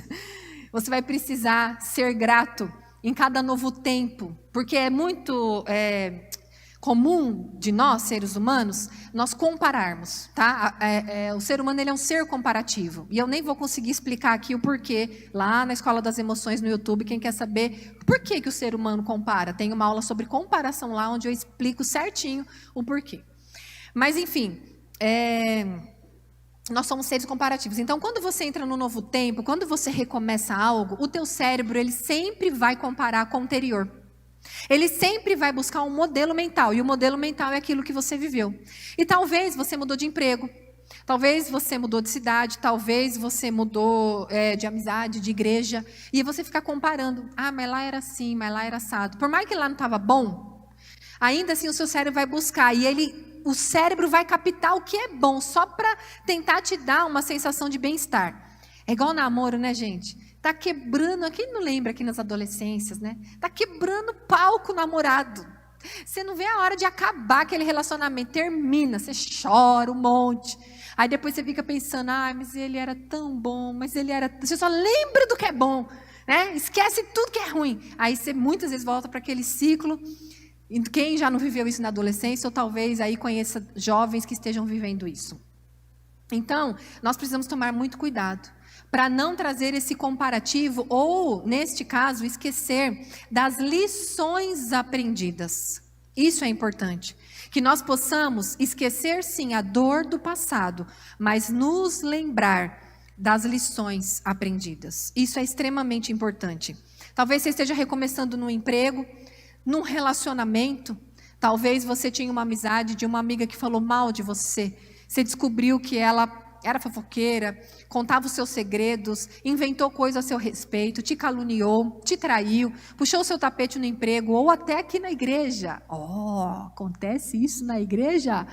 S2: Você vai precisar ser grato em cada novo tempo, porque é muito comum de nós, seres humanos, nós compararmos, tá? O ser humano, ele é um ser comparativo, e eu nem vou conseguir explicar aqui o porquê, lá na Escola das Emoções no YouTube, quem quer saber por que o ser humano compara, tem uma aula sobre comparação lá, onde eu explico certinho o porquê. Mas, enfim, nós somos seres comparativos. Então, quando você entra no novo tempo, quando você recomeça algo, o teu cérebro, ele sempre vai comparar com o anterior. Ele sempre vai buscar um modelo mental, e o modelo mental é aquilo que você viveu. E talvez você mudou de emprego, talvez você mudou de cidade, talvez você mudou de amizade, de igreja, e você fica comparando. Mas lá era assim, mas lá era assado. Por mais que lá não estava bom, ainda assim o seu cérebro vai buscar, e o cérebro vai captar o que é bom, só para tentar te dar uma sensação de bem-estar. É igual namoro, né, gente? Tá quebrando, quem não lembra aqui nas adolescências, né? Tá quebrando pau com o namorado. Você não vê a hora de acabar aquele relacionamento, termina, você chora um monte. Aí depois você fica pensando, mas ele era tão bom, mas ele era... Você só lembra do que é bom, né? Esquece tudo que é ruim. Aí você muitas vezes volta para aquele ciclo. E quem já não viveu isso na adolescência, ou talvez aí conheça jovens que estejam vivendo isso. Então, nós precisamos tomar muito cuidado para não trazer esse comparativo, ou, neste caso, esquecer das lições aprendidas. Isso é importante. Que nós possamos esquecer, sim, a dor do passado, mas nos lembrar das lições aprendidas. Isso é extremamente importante. Talvez você esteja recomeçando no emprego, num relacionamento. Talvez você tinha uma amizade de uma amiga que falou mal de você. Você descobriu que ela era fofoqueira, contava os seus segredos, inventou coisas a seu respeito, te caluniou, te traiu, puxou o seu tapete no emprego, ou até aqui na igreja. Acontece isso na igreja?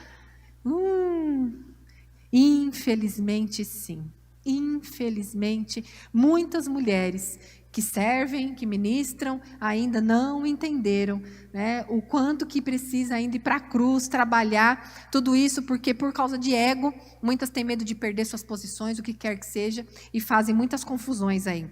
S2: Infelizmente, sim. Infelizmente, muitas mulheres que servem, que ministram, ainda não entenderam, né, o quanto que precisa ainda ir para a cruz, trabalhar, tudo isso porque por causa de ego, muitas têm medo de perder suas posições, o que quer que seja, e fazem muitas confusões aí.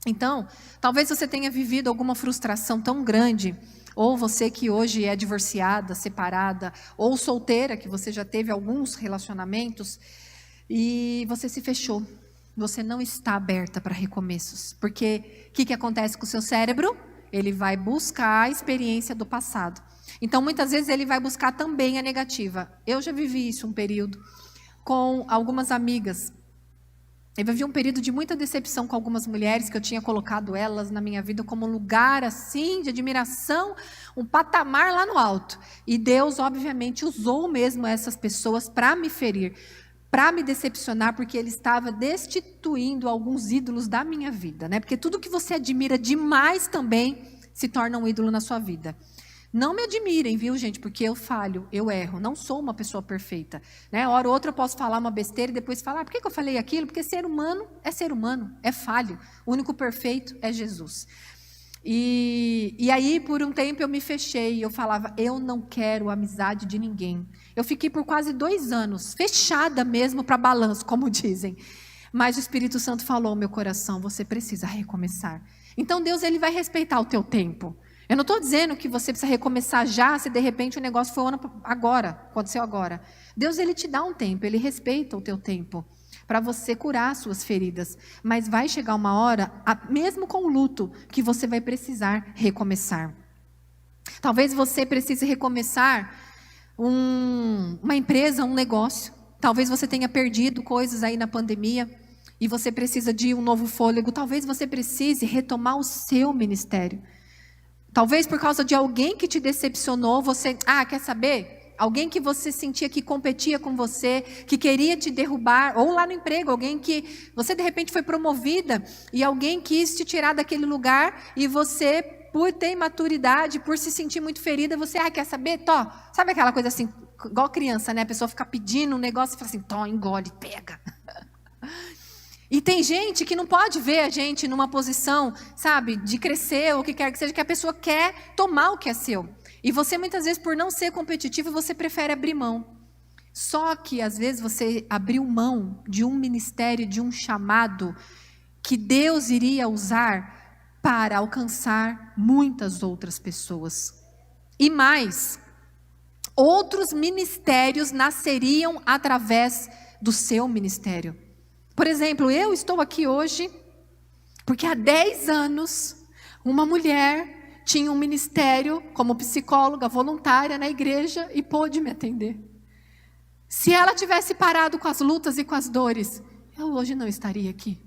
S2: Então, talvez você tenha vivido alguma frustração tão grande, ou você que hoje é divorciada, separada, ou solteira, que você já teve alguns relacionamentos, e você se fechou. Você não está aberta para recomeços. Porque o que acontece com o seu cérebro? Ele vai buscar a experiência do passado. Então, muitas vezes, ele vai buscar também a negativa. Eu já vivi isso um período com algumas amigas. Eu vivi um período de muita decepção com algumas mulheres, que eu tinha colocado elas na minha vida como um lugar assim, de admiração, um patamar lá no alto. E Deus, obviamente, usou mesmo essas pessoas para me ferir, para me decepcionar, porque Ele estava destituindo alguns ídolos da minha vida, né? Porque tudo que você admira demais também se torna um ídolo na sua vida. Não me admirem, viu, gente? Porque eu falho, eu erro. Não sou uma pessoa perfeita, né? Hora ou outra eu posso falar uma besteira e depois falar, por que eu falei aquilo? Porque ser humano, é falho. O único perfeito é Jesus. E aí, por um tempo, eu me fechei. Eu falava, eu não quero amizade de ninguém. Eu fiquei por quase 2 anos, fechada mesmo para balanço, como dizem. Mas o Espírito Santo falou ao meu coração, você precisa recomeçar. Então, Deus, Ele vai respeitar o teu tempo. Eu não estou dizendo que você precisa recomeçar já, se de repente o negócio foi aconteceu agora. Deus, Ele te dá um tempo, Ele respeita o teu tempo, para você curar as suas feridas. Mas vai chegar uma hora, mesmo com o luto, que você vai precisar recomeçar. Talvez você precise recomeçar uma empresa, um negócio. Talvez você tenha perdido coisas aí na pandemia, e você precisa de um novo fôlego. Talvez você precise retomar o seu ministério. Talvez por causa de alguém que te decepcionou, você... quer saber? Alguém que você sentia que competia com você, que queria te derrubar, ou lá no emprego, alguém que você de repente foi promovida, e alguém quis te tirar daquele lugar, e você, por ter imaturidade, por se sentir muito ferida, você, quer saber? Sabe aquela coisa assim, igual criança, né? A pessoa fica pedindo um negócio e fala assim, engole, pega. E tem gente que não pode ver a gente numa posição, sabe, de crescer ou o que quer que seja, que a pessoa quer tomar o que é seu. E você, muitas vezes, por não ser competitivo, você prefere abrir mão. Só que, às vezes, você abriu mão de um ministério, de um chamado, que Deus iria usar para alcançar muitas outras pessoas. E mais, outros ministérios nasceriam através do seu ministério. Por exemplo, eu estou aqui hoje porque há 10 anos uma mulher tinha um ministério como psicóloga voluntária na igreja e pôde me atender. Se ela tivesse parado com as lutas e com as dores, eu hoje não estaria aqui.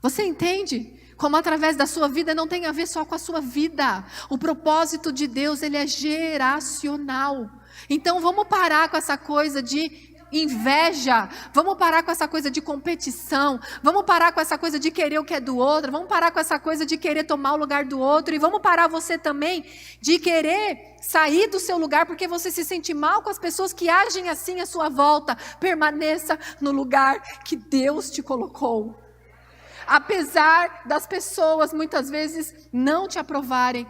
S2: Você entende? Como através da sua vida não tem a ver só com a sua vida. O propósito de Deus, ele é geracional. Então vamos parar com essa coisa de inveja, vamos parar com essa coisa de competição, vamos parar com essa coisa de querer o que é do outro, vamos parar com essa coisa de querer tomar o lugar do outro, e vamos parar você também de querer sair do seu lugar porque você se sente mal com as pessoas que agem assim à sua volta. Permaneça no lugar que Deus te colocou. Apesar das pessoas muitas vezes não te aprovarem,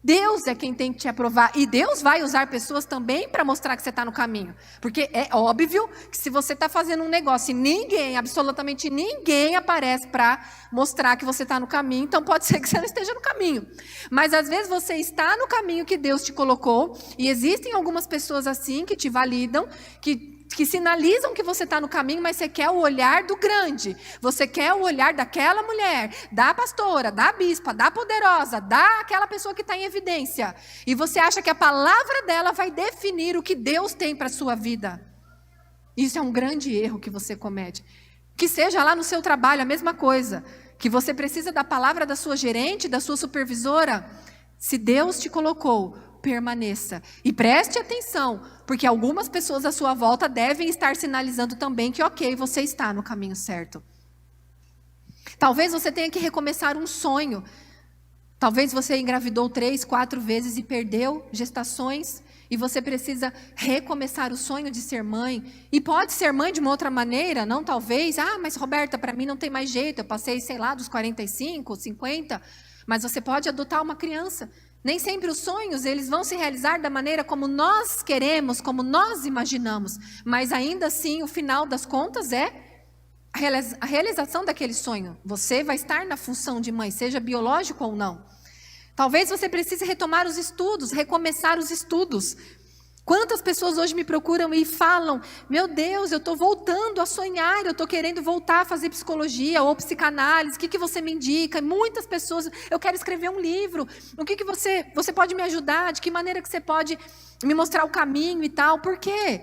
S2: Deus é quem tem que te aprovar. E Deus vai usar pessoas também para mostrar que você está no caminho. Porque é óbvio que se você está fazendo um negócio e ninguém, absolutamente ninguém aparece para mostrar que você está no caminho, então pode ser que você não esteja no caminho. Mas às vezes você está no caminho que Deus te colocou, e existem algumas pessoas assim que te validam, que sinalizam que você está no caminho, mas você quer o olhar do grande. Você quer o olhar daquela mulher, da pastora, da bispa, da poderosa, daquela pessoa que está em evidência. E você acha que a palavra dela vai definir o que Deus tem para a sua vida. Isso é um grande erro que você comete. Que seja lá no seu trabalho a mesma coisa. Que você precisa da palavra da sua gerente, da sua supervisora. Se Deus te colocou, permaneça. E preste atenção, porque algumas pessoas à sua volta devem estar sinalizando também que, ok, você está no caminho certo. Talvez você tenha que recomeçar um sonho. Talvez você engravidou 3, 4 vezes e perdeu gestações, e você precisa recomeçar o sonho de ser mãe. E pode ser mãe de uma outra maneira, não talvez. Mas Roberta, para mim não tem mais jeito, eu passei, sei lá, dos 45, 50. Mas você pode adotar uma criança. Nem sempre os sonhos, eles vão se realizar da maneira como nós queremos, como nós imaginamos. Mas ainda assim, o final das contas é a realização daquele sonho. Você vai estar na função de mãe, seja biológico ou não. Talvez você precise retomar os estudos, recomeçar os estudos. Quantas pessoas hoje me procuram e falam, meu Deus, eu estou voltando a sonhar, eu estou querendo voltar a fazer psicologia ou psicanálise, o que você me indica? Muitas pessoas, eu quero escrever um livro, o que você pode me ajudar? De que maneira que você pode me mostrar o caminho e tal? Por quê?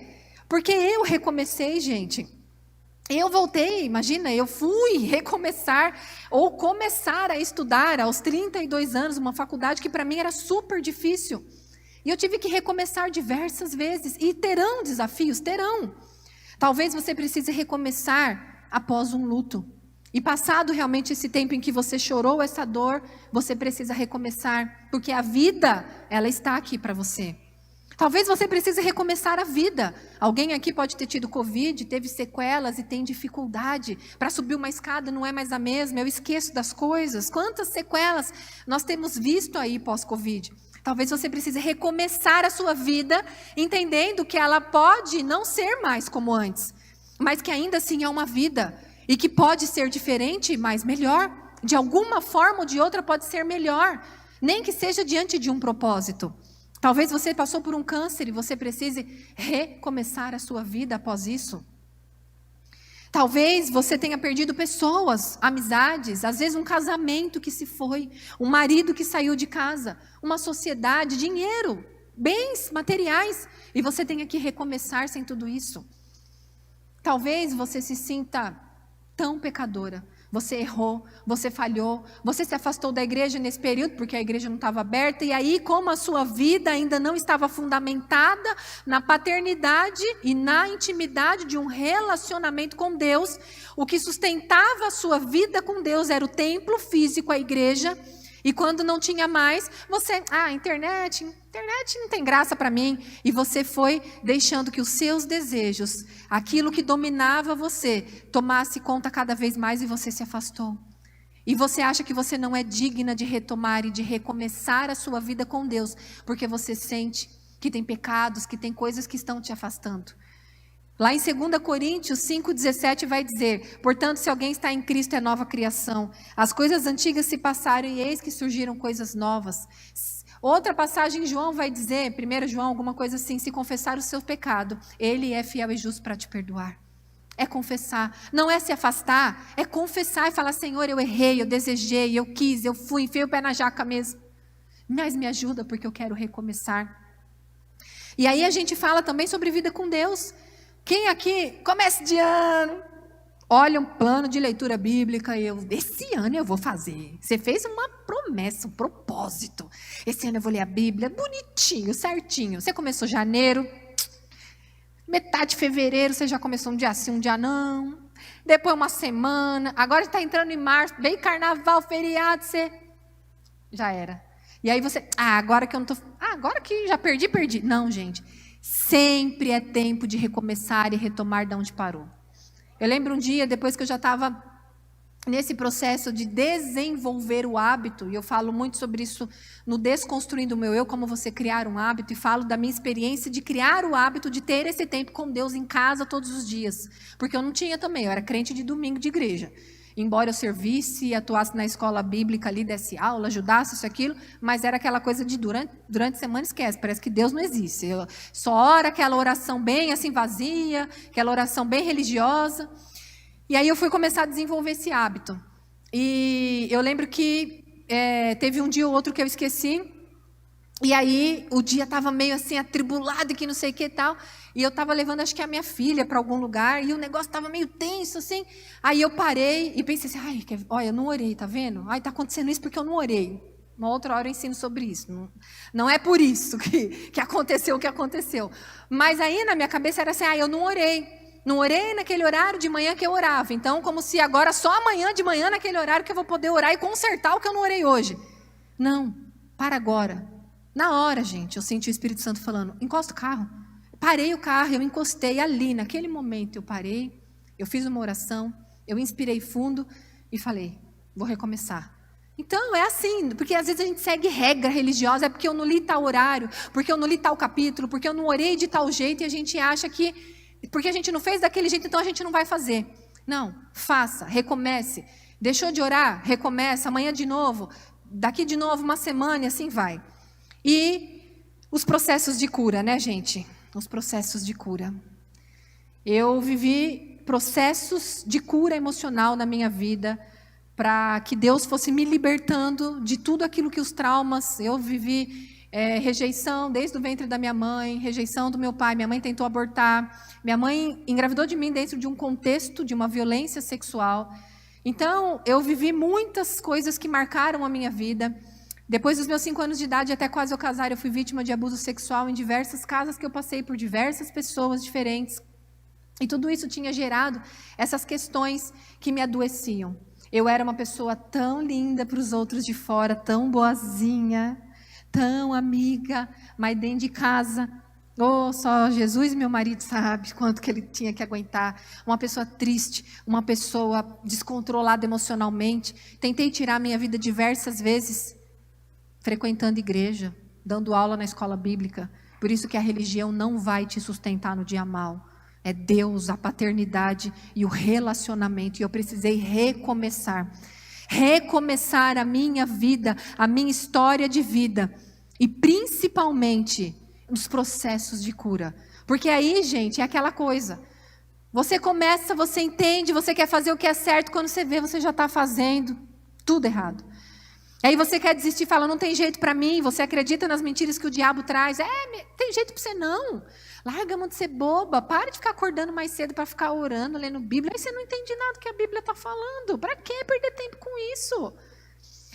S2: Porque eu recomecei, gente. Eu voltei, imagina, eu fui recomeçar ou começar a estudar aos 32 anos, uma faculdade que para mim era super difícil. E eu tive que recomeçar diversas vezes. E terão desafios, terão. Talvez você precise recomeçar após um luto. E passado realmente esse tempo em que você chorou essa dor, você precisa recomeçar, porque a vida, ela está aqui para você. Talvez você precise recomeçar a vida. Alguém aqui pode ter tido Covid, teve sequelas e tem dificuldade. Para subir uma escada não é mais a mesma, eu esqueço das coisas. Quantas sequelas nós temos visto aí pós-Covid? Talvez você precise recomeçar a sua vida, entendendo que ela pode não ser mais como antes, mas que ainda assim é uma vida e que pode ser diferente, mas melhor. De alguma forma ou de outra pode ser melhor, nem que seja diante de um propósito. Talvez você passou por um câncer e você precise recomeçar a sua vida após isso. Talvez você tenha perdido pessoas, amizades, às vezes um casamento que se foi, um marido que saiu de casa, uma sociedade, dinheiro, bens materiais, e você tenha que recomeçar sem tudo isso. Talvez você se sinta tão pecadora. Você errou, você falhou, você se afastou da igreja nesse período porque a igreja não estava aberta, e aí como a sua vida ainda não estava fundamentada na paternidade e na intimidade de um relacionamento com Deus, o que sustentava a sua vida com Deus era o templo físico, a igreja, e quando não tinha mais, você, internet não tem graça para mim, e você foi deixando que os seus desejos, aquilo que dominava você, tomasse conta cada vez mais e você se afastou. E você acha que você não é digna de retomar e de recomeçar a sua vida com Deus, porque você sente que tem pecados, que tem coisas que estão te afastando. Lá em 2 Coríntios 5,17 vai dizer: portanto, se alguém está em Cristo, é nova criação. As coisas antigas se passaram e eis que surgiram coisas novas. Outra passagem, João vai dizer, 1 João, alguma coisa assim: se confessar o seu pecado, Ele é fiel e justo para te perdoar. É confessar, não é se afastar, é confessar e falar: Senhor, eu errei, eu desejei, eu quis, eu fui, enfiei o pé na jaca mesmo. Mas me ajuda porque eu quero recomeçar. E aí a gente fala também sobre vida com Deus. Quem aqui, começo de ano, olha um plano de leitura bíblica e esse ano eu vou fazer. Você fez uma promessa, um propósito. Esse ano eu vou ler a Bíblia bonitinho, certinho. Você começou janeiro, metade de fevereiro, você já começou um dia sim, um dia não. Depois uma semana, agora está entrando em março, bem carnaval, feriado, você já era. E aí você, agora que eu não estou, agora que já perdi. Não, gente, sempre é tempo de recomeçar e retomar de onde parou. Eu lembro um dia, depois que eu já estava nesse processo de desenvolver o hábito, e eu falo muito sobre isso no Desconstruindo o Meu Eu, como você criar um hábito, e falo da minha experiência de criar o hábito de ter esse tempo com Deus em casa todos os dias, porque eu não tinha também, eu era crente de domingo de igreja, embora eu servisse, atuasse na escola bíblica ali, desse aula, ajudasse isso, aquilo, mas era aquela coisa de durante a semana esquece, parece que Deus não existe, só ora aquela oração bem assim vazia, aquela oração bem religiosa. E aí eu fui começar a desenvolver esse hábito. E eu lembro que teve um dia ou outro que eu esqueci. E aí o dia estava meio assim atribulado e que não sei o que e tal. E eu estava levando acho que a minha filha para algum lugar. E o negócio estava meio tenso assim. Aí eu parei e pensei assim, olha, eu não orei, tá vendo? Está acontecendo isso porque eu não orei. Uma outra hora eu ensino sobre isso. Não é por isso que aconteceu o que aconteceu. Mas aí na minha cabeça era assim, eu não orei. Não orei naquele horário de manhã que eu orava. Então, como se agora só amanhã de manhã, naquele horário, que eu vou poder orar e consertar o que eu não orei hoje. Não, para agora. Na hora, gente, eu senti o Espírito Santo falando, encosta o carro. Parei o carro, eu encostei ali. Naquele momento eu parei, eu fiz uma oração, eu inspirei fundo e falei, vou recomeçar. Então, é assim, porque às vezes a gente segue regra religiosa, é porque eu não li tal horário, porque eu não li tal capítulo, porque eu não orei de tal jeito e a gente acha que porque a gente não fez daquele jeito, então a gente não vai fazer. Não, faça, recomece. Deixou de orar? Recomeça, amanhã de novo, daqui de novo uma semana e assim vai. E os processos de cura, né, gente? Os processos de cura. Eu vivi processos de cura emocional na minha vida, para que Deus fosse me libertando de tudo aquilo que os traumas, eu vivi Rejeição desde o ventre da minha mãe, rejeição do meu pai. Minha mãe tentou abortar. Minha mãe engravidou de mim dentro de um contexto de uma violência sexual. Então, eu vivi muitas coisas que marcaram a minha vida. Depois dos meus 5 anos de idade, até quase eu casar, eu fui vítima de abuso sexual em diversas casas que eu passei por diversas pessoas diferentes. E tudo isso tinha gerado essas questões que me adoeciam. Eu era uma pessoa tão linda para os outros de fora, tão boazinha, tão amiga, mas dentro de casa, só Jesus, meu marido, sabe quanto que ele tinha que aguentar. Uma pessoa triste, uma pessoa descontrolada emocionalmente. Tentei tirar minha vida diversas vezes, frequentando igreja, dando aula na escola bíblica. Por isso que a religião não vai te sustentar no dia mau. É Deus, a paternidade e o relacionamento. E eu precisei recomeçar a minha vida, a minha história de vida. E principalmente nos processos de cura. Porque aí, gente, é aquela coisa. Você começa, você entende, você quer fazer o que é certo. Quando você vê, você já está fazendo tudo errado. Aí você quer desistir e fala, não tem jeito para mim. Você acredita nas mentiras que o diabo traz. Tem jeito para você não. Larga a mão de ser boba. Para de ficar acordando mais cedo para ficar orando, lendo Bíblia. Aí você não entende nada que a Bíblia está falando. Para que perder tempo com isso?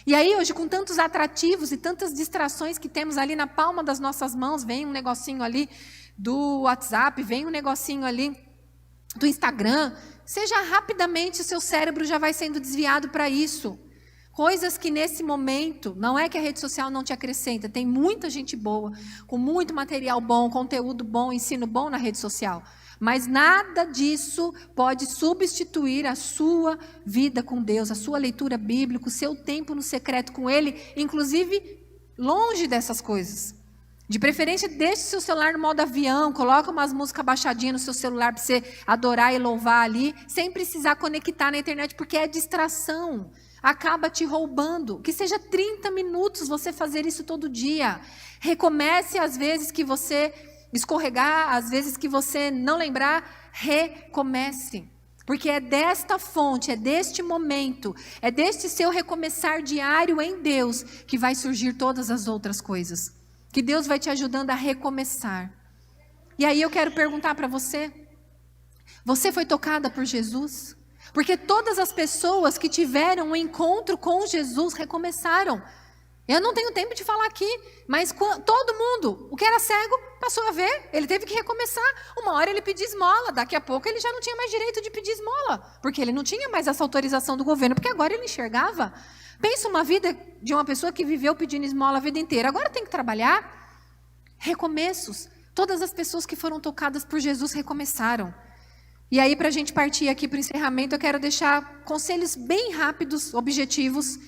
S2: E aí hoje, com tantos atrativos e tantas distrações que temos ali na palma das nossas mãos, vem um negocinho ali do WhatsApp, vem um negocinho ali do Instagram, seja rapidamente o seu cérebro já vai sendo desviado para isso. Coisas que nesse momento, não é que a rede social não te acrescenta, tem muita gente boa, com muito material bom, conteúdo bom, ensino bom na rede social. Mas nada disso pode substituir a sua vida com Deus, a sua leitura bíblica, o seu tempo no secreto com Ele, inclusive longe dessas coisas. De preferência, deixe seu celular no modo avião, coloca umas músicas baixadinhas no seu celular para você adorar e louvar ali, sem precisar conectar na internet, porque é distração. Acaba te roubando, que seja 30 minutos você fazer isso todo dia. Recomece às vezes que você escorregar, às vezes que você não lembrar, recomece. Porque é desta fonte, é deste momento, é deste seu recomeçar diário em Deus que vai surgir todas as outras coisas. Que Deus vai te ajudando a recomeçar. E aí eu quero perguntar para você, você foi tocada por Jesus? Porque todas as pessoas que tiveram um encontro com Jesus recomeçaram. Eu não tenho tempo de falar aqui, mas todo mundo, o que era cego, passou a ver. Ele teve que recomeçar. Uma hora ele pediu esmola, daqui a pouco ele já não tinha mais direito de pedir esmola, porque ele não tinha mais essa autorização do governo, porque agora ele enxergava. Pensa uma vida de uma pessoa que viveu pedindo esmola a vida inteira, agora tem que trabalhar. Recomeços. Todas as pessoas que foram tocadas por Jesus recomeçaram. E aí, para a gente partir aqui para o encerramento, eu quero deixar conselhos bem rápidos, objetivos,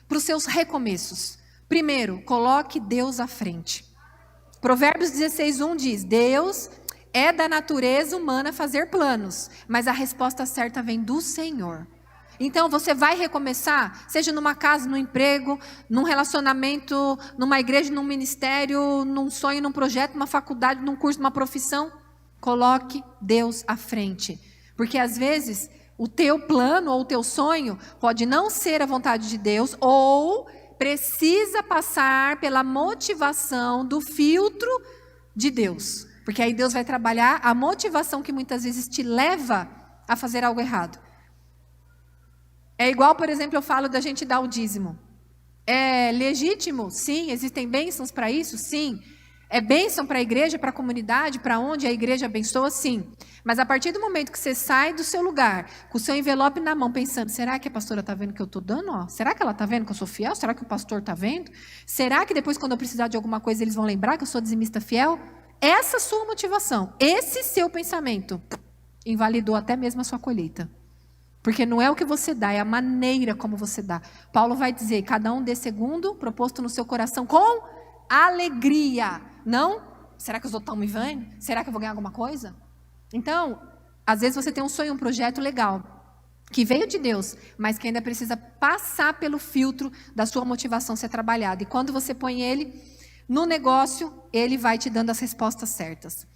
S2: para os seus recomeços. Primeiro, coloque Deus à frente. Provérbios 16:1 diz, Deus é da natureza humana fazer planos, mas a resposta certa vem do Senhor. Então, você vai recomeçar, seja numa casa, num emprego, num relacionamento, numa igreja, num ministério, num sonho, num projeto, numa faculdade, num curso, numa profissão. Coloque Deus à frente. Porque às vezes o teu plano ou o teu sonho pode não ser a vontade de Deus ou precisa passar pela motivação do filtro de Deus. Porque aí Deus vai trabalhar a motivação que muitas vezes te leva a fazer algo errado. É igual, por exemplo, eu falo da gente dar o dízimo. É legítimo? Sim. Existem bênçãos para isso? Sim. É bênção para a igreja, para a comunidade, para onde a igreja abençoa? Sim. Mas a partir do momento que você sai do seu lugar, com o seu envelope na mão, pensando, será que a pastora está vendo que eu estou dando? Ó? Será que ela está vendo que eu sou fiel? Será que o pastor está vendo? Será que depois, quando eu precisar de alguma coisa, eles vão lembrar que eu sou dizimista fiel? Essa sua motivação, esse seu pensamento, invalidou até mesmo a sua colheita. Porque não é o que você dá, é a maneira como você dá. Paulo vai dizer, cada um dê segundo, proposto no seu coração, com alegria. Não, será que os outros estão me vendo? Será que eu vou ganhar alguma coisa? Então, às vezes você tem um sonho, um projeto legal, que veio de Deus, mas que ainda precisa passar pelo filtro da sua motivação ser trabalhada. E quando você põe ele no negócio, ele vai te dando as respostas certas.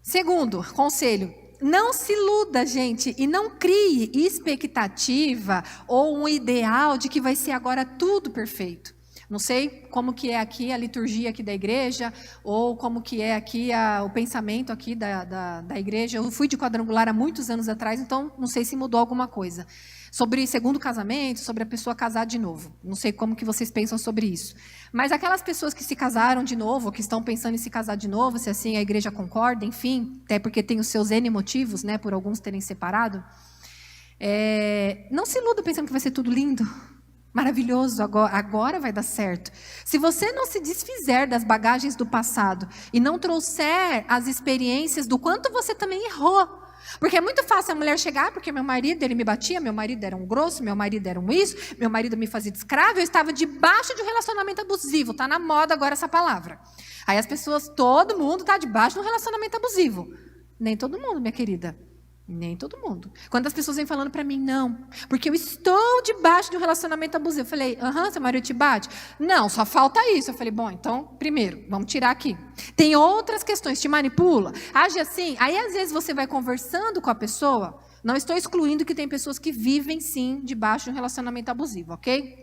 S2: Segundo conselho, não se iluda, gente, e não crie expectativa ou um ideal de que vai ser agora tudo perfeito. Não sei como que é aqui a liturgia aqui da igreja, ou como que é aqui o pensamento aqui da igreja. Eu fui de quadrangular há muitos anos atrás, então não sei se mudou alguma coisa. Sobre segundo casamento, sobre a pessoa casar de novo. Não sei como que vocês pensam sobre isso. Mas aquelas pessoas que se casaram de novo, ou que estão pensando em se casar de novo, se assim a igreja concorda, enfim, até porque tem os seus N motivos, né, por alguns terem separado. Não se iluda pensando que vai ser tudo lindo, maravilhoso, agora vai dar certo. Se você não se desfizer das bagagens do passado e não trouxer as experiências do quanto você também errou, porque é muito fácil a mulher chegar, porque meu marido, ele me batia, meu marido era um grosso, meu marido era um isso, meu marido me fazia de escravo, eu estava debaixo de um relacionamento abusivo, está na moda agora essa palavra. Aí as pessoas, todo mundo está debaixo de um relacionamento abusivo. Nem todo mundo, minha querida. Nem todo mundo. Quando as pessoas vêm falando para mim, não, porque eu estou debaixo de um relacionamento abusivo. Eu falei, seu marido te bate? Não, só falta isso. Eu falei, bom, então, primeiro, vamos tirar aqui. Tem outras questões, te manipula, age assim. Aí, às vezes, você vai conversando com a pessoa. Não estou excluindo que tem pessoas que vivem, sim, debaixo de um relacionamento abusivo, ok?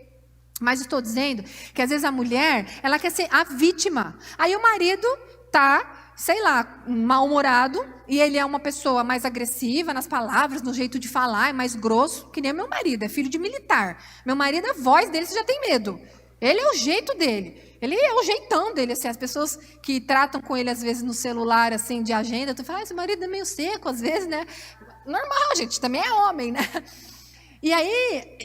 S2: Mas estou dizendo que, às vezes, a mulher, ela quer ser a vítima. Aí o marido está, sei lá, mal-humorado, e ele é uma pessoa mais agressiva nas palavras, no jeito de falar, é mais grosso, que nem o meu marido, é filho de militar. Meu marido, a voz dele, você já tem medo. Ele é o jeito dele, ele é o jeitão dele, assim, as pessoas que tratam com ele, às vezes, no celular, assim, de agenda, tu fala, esse marido é meio seco, às vezes, né? Normal, gente, também é homem, né? E aí,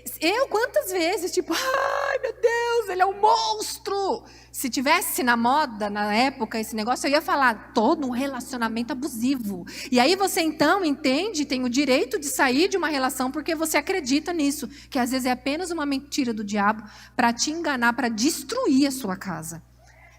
S2: quantas vezes, tipo, ai, meu Deus, ele é um monstro. Se tivesse na moda, na época, esse negócio, eu ia falar, todo um relacionamento abusivo. E aí você, então, entende, tem o direito de sair de uma relação porque você acredita nisso, que às vezes é apenas uma mentira do diabo para te enganar, para destruir a sua casa.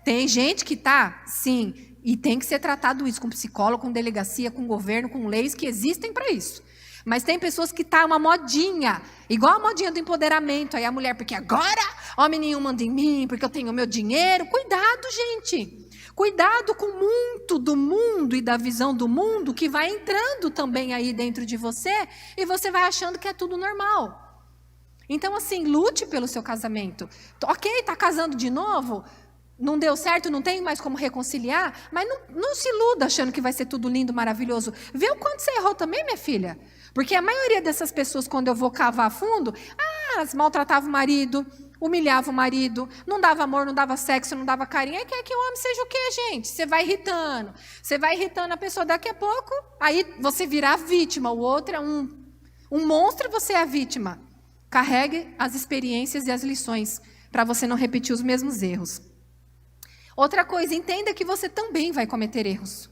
S2: Tem gente que tá, sim, e tem que ser tratado isso com psicólogo, com delegacia, com governo, com leis que existem para isso. Mas tem pessoas que tá uma modinha, igual a modinha do empoderamento. Aí a mulher, porque agora homem nenhum manda em mim, porque eu tenho o meu dinheiro. Cuidado, gente. Cuidado com muito do mundo e da visão do mundo que vai entrando também aí dentro de você e você vai achando que é tudo normal. Então, assim, lute pelo seu casamento. Ok, tá casando de novo? Não deu certo, não tem mais como reconciliar, mas não se iluda achando que vai ser tudo lindo, maravilhoso. Vê o quanto você errou também, minha filha. Porque a maioria dessas pessoas, quando eu vou cavar a fundo, elas maltratavam o marido, humilhavam o marido, não dava amor, não dava sexo, não dava carinho. Aí quer que o homem seja o quê, gente? Você vai irritando a pessoa. Daqui a pouco, aí você vira a vítima, o outro é um monstro, você é a vítima. Carregue as experiências e as lições para você não repetir os mesmos erros. Outra coisa, entenda que você também vai cometer erros.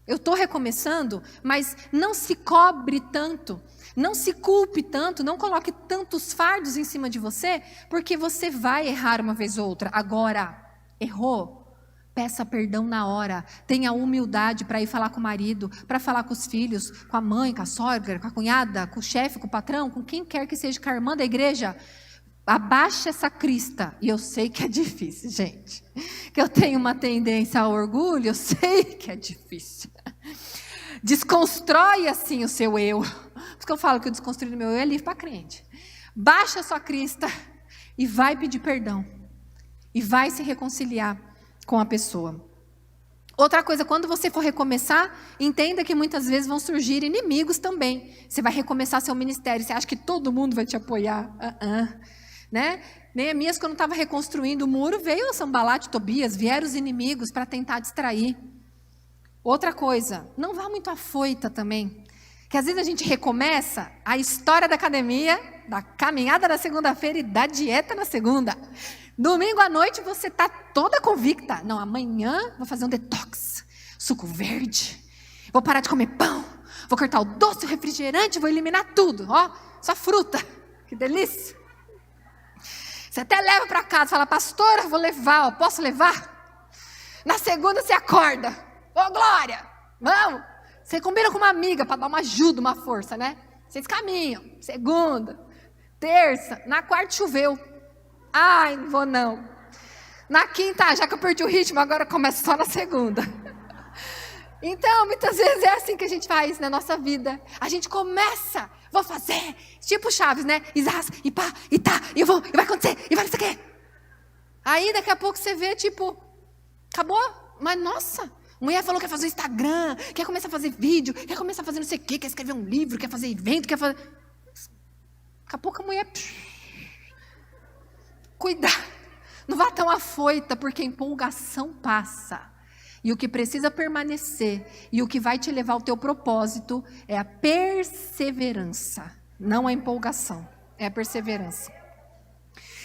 S2: Eu estou recomeçando, mas não se cobre tanto, não se culpe tanto, não coloque tantos fardos em cima de você, porque você vai errar uma vez ou outra. Agora, errou? Peça perdão na hora, tenha humildade para ir falar com o marido, para falar com os filhos, com a mãe, com a sogra, com a cunhada, com o chefe, com o patrão, com quem quer que seja, com a irmã da igreja. Abaixa essa crista, e eu sei que é difícil, gente, que eu tenho uma tendência ao orgulho, eu sei que é difícil. Desconstrói assim o seu eu. Por isso que eu falo que o desconstruir o meu eu é livre para crente. Baixa a sua crista e vai pedir perdão. E vai se reconciliar com a pessoa. Outra coisa, quando você for recomeçar, entenda que muitas vezes vão surgir inimigos também. Você vai recomeçar seu ministério, você acha que todo mundo vai te apoiar? Né? Neemias, quando estava reconstruindo o muro, veio a Sanbalate, Tobias, vieram os inimigos para tentar distrair. Outra coisa, não vá muito afoita também, que às vezes a gente recomeça a história da academia, da caminhada na segunda-feira e da dieta na segunda. Domingo à noite você está toda convicta, não, amanhã vou fazer um detox, suco verde, vou parar de comer pão, vou cortar o doce, o refrigerante, vou eliminar tudo, só fruta, que delícia. Você até leva para casa, fala, pastora, vou levar, posso levar? Na segunda você acorda, Glória, vamos. Você combina com uma amiga para dar uma ajuda, uma força, né? Vocês caminham, segunda, terça, na quarta choveu. Ai, não vou não. Na quinta, já que eu perdi o ritmo, agora começa só na segunda. Então, muitas vezes é assim que a gente faz na nossa vida. A gente começa, vou fazer, tipo Chaves, né? E pá, e tá, e vou, e vai acontecer, e vai não sei o quê. Aí daqui a pouco você vê, tipo, acabou. Mas nossa, mulher falou que quer fazer Instagram, quer começar a fazer vídeo, quer começar a fazer não sei o quê, quer escrever um livro, quer fazer evento, quer fazer... Daqui a pouco a mulher... Cuidado, não vá tão afoita, porque a empolgação passa. E o que precisa permanecer, e o que vai te levar ao teu propósito, é a perseverança. Não a empolgação, é a perseverança.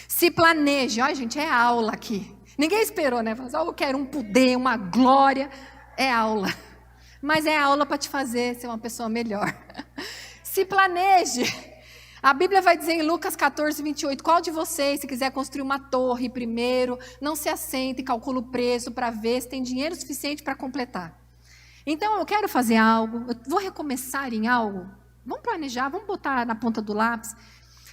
S2: Se planeje, ó gente, é aula aqui. Ninguém esperou, né? Eu quero um poder, uma glória. É aula. Mas é aula para te fazer ser uma pessoa melhor. Se planeje. A Bíblia vai dizer em Lucas 14, 28, qual de vocês, se quiser construir uma torre primeiro, não se assenta e calcula o preço para ver se tem dinheiro suficiente para completar. Então, eu quero fazer algo, eu vou recomeçar em algo. Vamos planejar, vamos botar na ponta do lápis.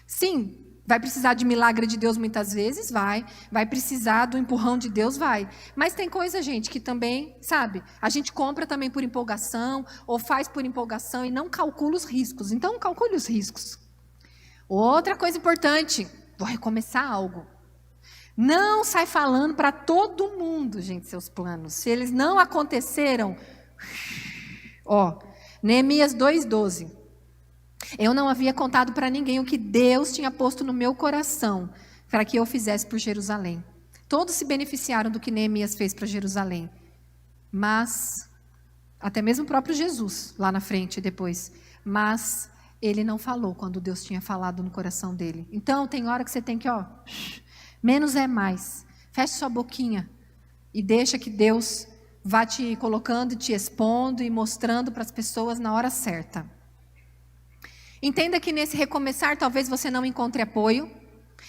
S2: Sim, vai precisar de milagre de Deus muitas vezes? Vai precisar do empurrão de Deus? Vai. Mas tem coisa, gente, que também, sabe, a gente compra também por empolgação, ou faz por empolgação e não calcula os riscos. Então, calcule os riscos. Outra coisa importante, vou recomeçar algo. Não sai falando para todo mundo, gente, seus planos. Se eles não aconteceram, Neemias 2:12. Eu não havia contado para ninguém o que Deus tinha posto no meu coração para que eu fizesse por Jerusalém. Todos se beneficiaram do que Neemias fez para Jerusalém. Mas, até mesmo o próprio Jesus, lá na frente depois, mas ele não falou quando Deus tinha falado no coração dele. Então, tem hora que você tem que, menos é mais. Feche sua boquinha e deixa que Deus vá te colocando, te expondo e mostrando para as pessoas na hora certa. Entenda que nesse recomeçar, talvez você não encontre apoio.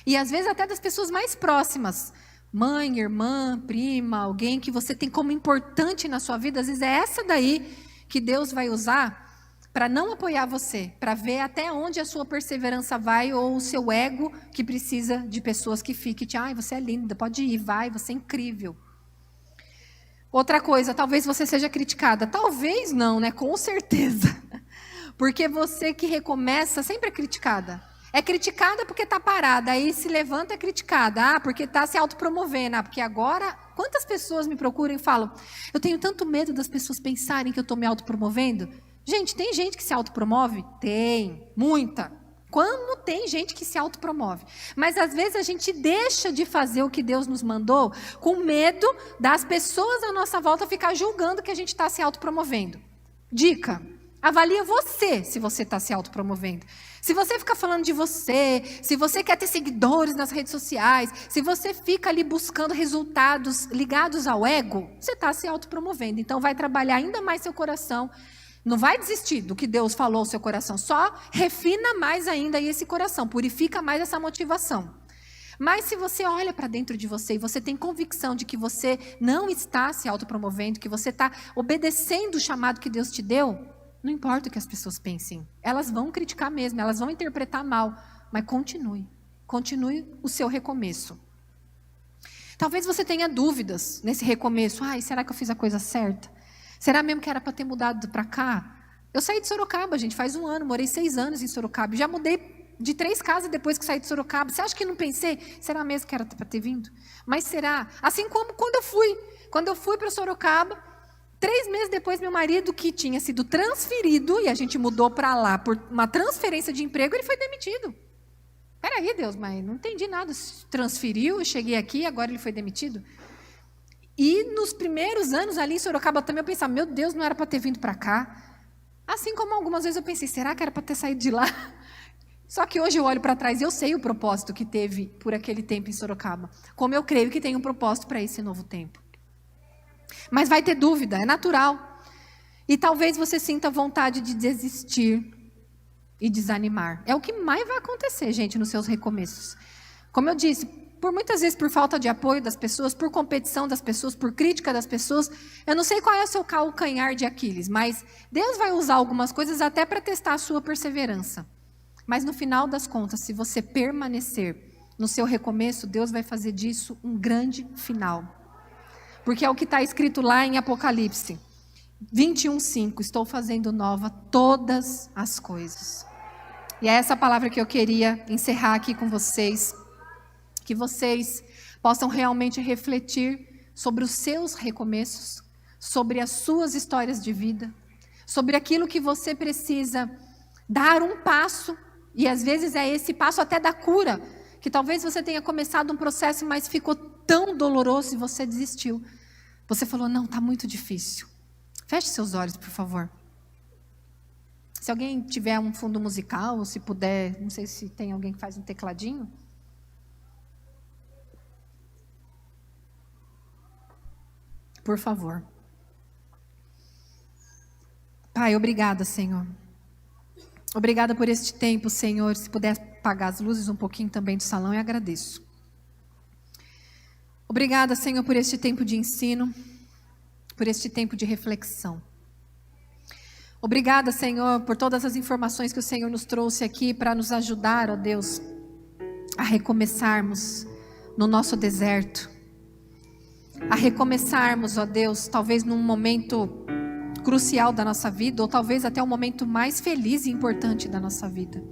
S2: E às vezes até das pessoas mais próximas. Mãe, irmã, prima, alguém que você tem como importante na sua vida. Às vezes é essa daí que Deus vai usar para não apoiar você, para ver até onde a sua perseverança vai, ou o seu ego que precisa de pessoas que fiquem, você é linda, pode ir, vai, você é incrível. Outra coisa, talvez você seja criticada. Talvez não, né? Com certeza. Porque você que recomeça sempre é criticada. É criticada porque está parada, aí se levanta é criticada. Porque está se autopromovendo. Porque agora, quantas pessoas me procuram e falam, eu tenho tanto medo das pessoas pensarem que eu estou me autopromovendo. Gente, tem gente que se autopromove? Tem, muita. Como tem gente que se autopromove. Mas às vezes a gente deixa de fazer o que Deus nos mandou com medo das pessoas à nossa volta ficar julgando que a gente está se autopromovendo. Dica, avalia você se você está se autopromovendo. Se você fica falando de você, se você quer ter seguidores nas redes sociais, se você fica ali buscando resultados ligados ao ego, você está se autopromovendo. Então vai trabalhar ainda mais seu coração. Não vai desistir do que Deus falou ao seu coração, só refina mais ainda esse coração, purifica mais essa motivação. Mas se você olha para dentro de você e você tem convicção de que você não está se autopromovendo, que você está obedecendo o chamado que Deus te deu, não importa o que as pessoas pensem, elas vão criticar mesmo, elas vão interpretar mal, mas continue o seu recomeço. Talvez você tenha dúvidas nesse recomeço, será que eu fiz a coisa certa? Será mesmo que era para ter mudado para cá? Eu saí de Sorocaba, gente, faz 1 ano, morei 6 anos em Sorocaba. Já mudei de 3 casas depois que saí de Sorocaba. Você acha que não pensei? Será mesmo que era para ter vindo? Mas será? Assim como quando eu fui para Sorocaba, 3 meses depois meu marido, que tinha sido transferido, e a gente mudou para lá por uma transferência de emprego, ele foi demitido. Peraí, Deus, mas não entendi nada. Se transferiu, eu cheguei aqui, agora ele foi demitido. E nos primeiros anos ali em Sorocaba também eu pensava, meu Deus, não era para ter vindo para cá. Assim como algumas vezes eu pensei, será que era para ter saído de lá? Só que hoje eu olho para trás e eu sei o propósito que teve por aquele tempo em Sorocaba. Como eu creio que tem um propósito para esse novo tempo. Mas vai ter dúvida, é natural. E talvez você sinta vontade de desistir e desanimar. É o que mais vai acontecer, gente, nos seus recomeços. Como eu disse, muitas vezes por falta de apoio das pessoas, por competição das pessoas, por crítica das pessoas. Eu não sei qual é o seu calcanhar de Aquiles, mas Deus vai usar algumas coisas até para testar a sua perseverança. Mas no final das contas, se você permanecer no seu recomeço, Deus vai fazer disso um grande final. Porque é o que está escrito lá em Apocalipse 21:5, estou fazendo nova todas as coisas. E é essa palavra que eu queria encerrar aqui com vocês. Que vocês possam realmente refletir sobre os seus recomeços, sobre as suas histórias de vida, sobre aquilo que você precisa dar um passo, e às vezes é esse passo até da cura, que talvez você tenha começado um processo, mas ficou tão doloroso e você desistiu. Você falou, não, está muito difícil. Feche seus olhos, por favor. Se alguém tiver um fundo musical, ou se puder, não sei se tem alguém que faz um tecladinho. Por favor. Pai, obrigada, Senhor. Obrigada por este tempo, Senhor. Se puder apagar as luzes um pouquinho também do salão, eu agradeço. Obrigada, Senhor, por este tempo de ensino, por este tempo de reflexão. Obrigada, Senhor, por todas as informações que o Senhor nos trouxe aqui para nos ajudar, ó Deus, a recomeçarmos no nosso deserto. A recomeçarmos, ó Deus, talvez num momento crucial da nossa vida, ou talvez até o momento mais feliz e importante da nossa vida.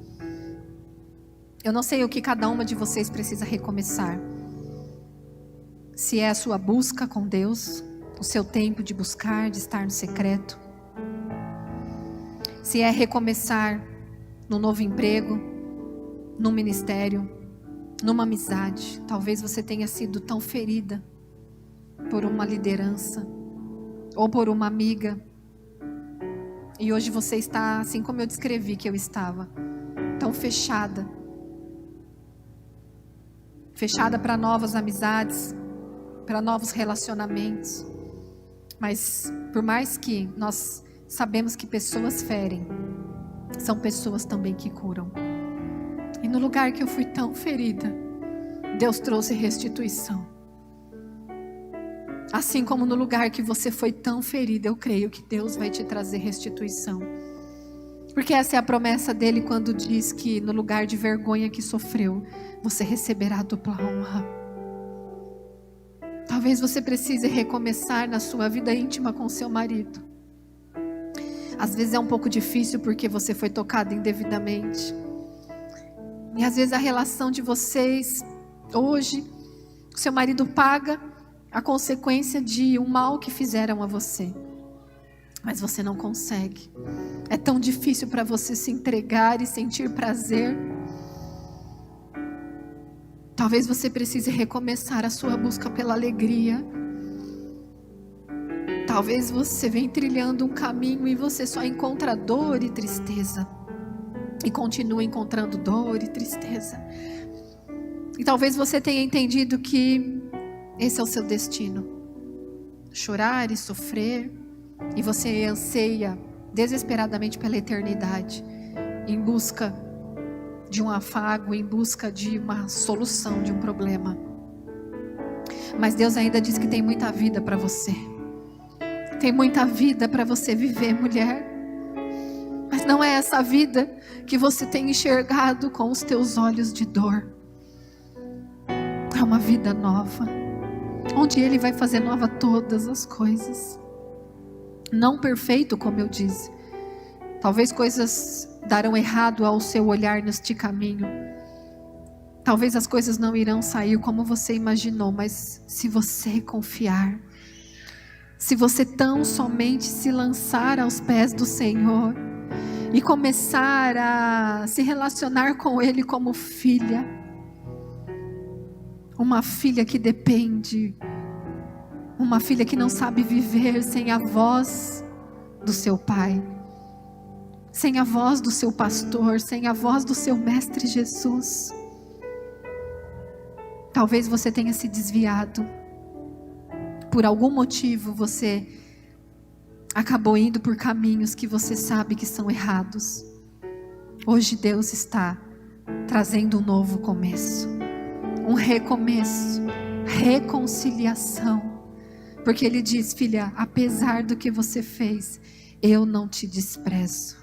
S2: Eu não sei o que cada uma de vocês precisa recomeçar. Se é a sua busca com Deus, o seu tempo de buscar, de estar no secreto. Se é recomeçar num novo emprego, num ministério, numa amizade. Talvez você tenha sido tão ferida por uma liderança ou por uma amiga. E hoje você está, assim como eu descrevi que eu estava, tão fechada. Fechada para novas amizades, para novos relacionamentos. Mas por mais que nós sabemos que pessoas ferem, são pessoas também que curam. E no lugar que eu fui tão ferida, Deus trouxe restituição. Assim como no lugar que você foi tão ferida, eu creio que Deus vai te trazer restituição. Porque essa é a promessa dele quando diz que no lugar de vergonha que sofreu, você receberá dupla honra. Talvez você precise recomeçar na sua vida íntima com seu marido. Às vezes é um pouco difícil porque você foi tocado indevidamente. E às vezes a relação de vocês, hoje, seu marido paga a consequência de um mal que fizeram a você. Mas você não consegue. É tão difícil para você se entregar e sentir prazer. Talvez você precise recomeçar a sua busca pela alegria. Talvez você venha trilhando um caminho e você só encontra dor e tristeza. E continua encontrando dor e tristeza. E talvez você tenha entendido que esse é o seu destino. Chorar e sofrer. E você anseia desesperadamente pela eternidade. Em busca de um afago, em busca de uma solução de um problema. Mas Deus ainda diz que tem muita vida para você. Tem muita vida para você viver, mulher. Mas não é essa vida que você tem enxergado com os teus olhos de dor. É uma vida nova, onde Ele vai fazer nova todas as coisas. Não perfeito, como eu disse. Talvez coisas darão errado ao seu olhar neste caminho. Talvez as coisas não irão sair como você imaginou, mas se você confiar, se você tão somente se lançar aos pés do Senhor e começar a se relacionar com Ele como filha, uma filha que depende, uma filha que não sabe viver sem a voz do seu pai, sem a voz do seu pastor, sem a voz do seu mestre Jesus. Talvez você tenha se desviado. Por algum motivo você acabou indo por caminhos que você sabe que são errados. Hoje Deus está trazendo um novo começo. Um recomeço. Reconciliação. Porque Ele diz, filha, apesar do que você fez, eu não te desprezo.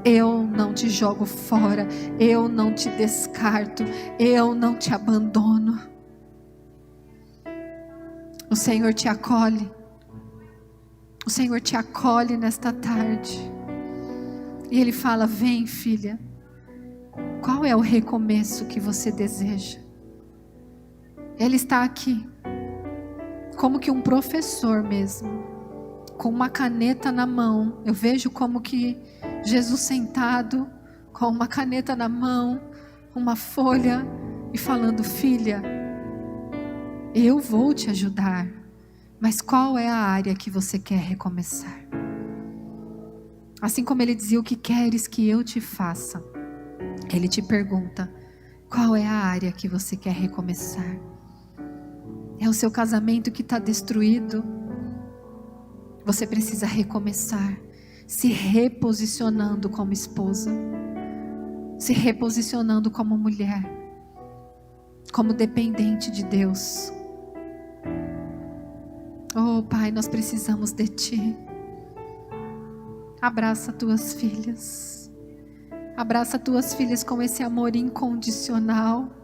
S2: Eu não te jogo fora. Eu não te descarto. Eu não te abandono. O Senhor te acolhe. O Senhor te acolhe nesta tarde. E Ele fala, vem, filha. Qual é o recomeço que você deseja? Ele está aqui, como que um professor mesmo, com uma caneta na mão. Eu vejo como que Jesus sentado, com uma caneta na mão, uma folha, e falando: filha, eu vou te ajudar, mas qual é a área que você quer recomeçar? Assim como ele dizia: o que queres que eu te faça? Ele te pergunta: qual é a área que você quer recomeçar? É o seu casamento que está destruído? Você precisa recomeçar, se reposicionando como esposa, se reposicionando como mulher, como dependente de Deus. Oh Pai, nós precisamos de Ti. Abraça tuas filhas. Abraça tuas filhas com esse amor incondicional.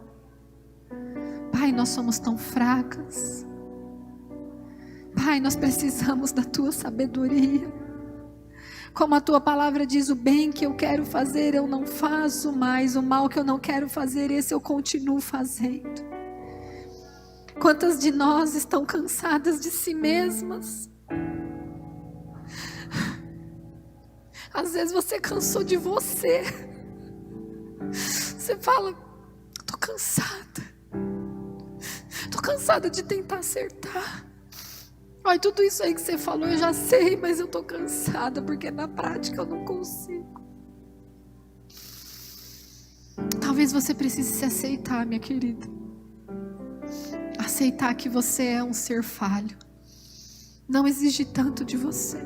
S2: Pai, nós somos tão fracas. Pai, nós precisamos da tua sabedoria. Como a tua palavra diz: o bem que eu quero fazer eu não faço mais, o mal que eu não quero fazer, esse eu continuo fazendo. Quantas de nós estão cansadas de si mesmas? Às vezes você cansou de você. Você fala: estou cansada. Estou cansada de tentar acertar. Olha, tudo isso aí que você falou eu já sei, mas eu estou cansada, porque na prática eu não consigo. Talvez você precise se aceitar, minha querida. Aceitar que você é um ser falho. Não exige tanto de você.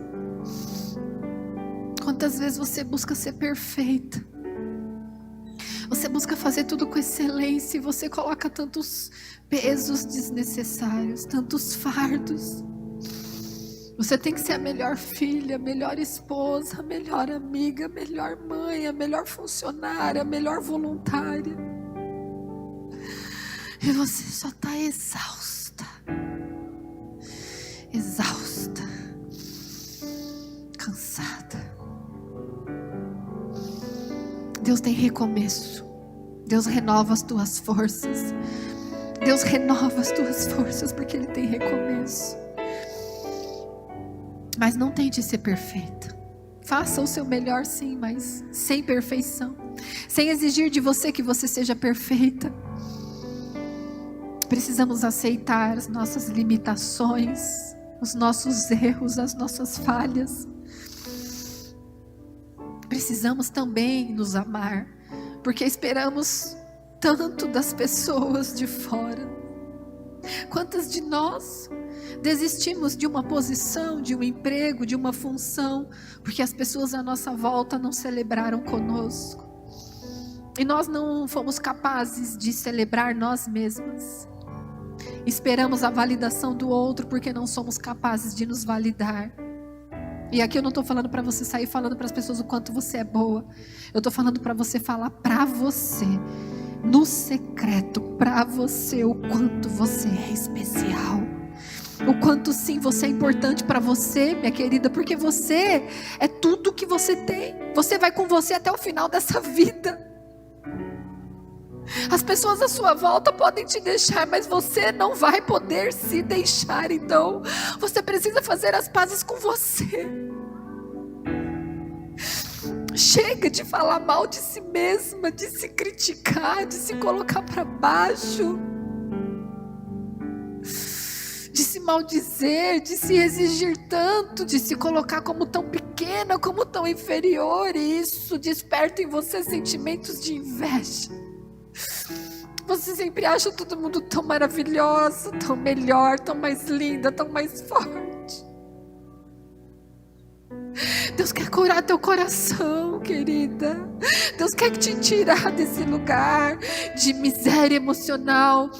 S2: Quantas vezes você busca ser perfeita? Você busca fazer tudo com excelência e você coloca tantos pesos desnecessários, tantos fardos. Você tem que ser a melhor filha, a melhor esposa, a melhor amiga, a melhor mãe, a melhor funcionária, a melhor voluntária. E você só está exausta. Exausta. Cansada. Deus tem recomeço. Deus renova as tuas forças. Deus renova as tuas forças porque Ele tem recomeço. Mas não tente ser perfeita. Faça o seu melhor sim, mas sem perfeição. Sem exigir de você que você seja perfeita. Precisamos aceitar as nossas limitações, os nossos erros, as nossas falhas. Precisamos também nos amar, porque esperamos tanto das pessoas de fora. Quantas de nós desistimos de uma posição, de um emprego, de uma função, porque as pessoas à nossa volta não celebraram conosco. E nós não fomos capazes de celebrar nós mesmas. Esperamos a validação do outro porque não somos capazes de nos validar. E aqui eu não estou falando para você sair falando para as pessoas o quanto você é boa. Eu estou falando para você falar para você, no secreto, para você, o quanto você é especial. O quanto sim você é importante para você, minha querida, porque você é tudo que você tem. Você vai com você até o final dessa vida. As pessoas à sua volta podem te deixar, mas você não vai poder se deixar. Então, você precisa fazer as pazes com você. Chega de falar mal de si mesma, de se criticar, de se colocar para baixo, de se maldizer, de se exigir tanto, de se colocar como tão pequena, como tão inferior. E isso desperta em você sentimentos de inveja. Você sempre acha todo mundo tão maravilhoso, tão melhor, tão mais linda, tão mais forte. Deus quer curar teu coração, querida. Deus quer te tirar desse lugar de miséria emocional,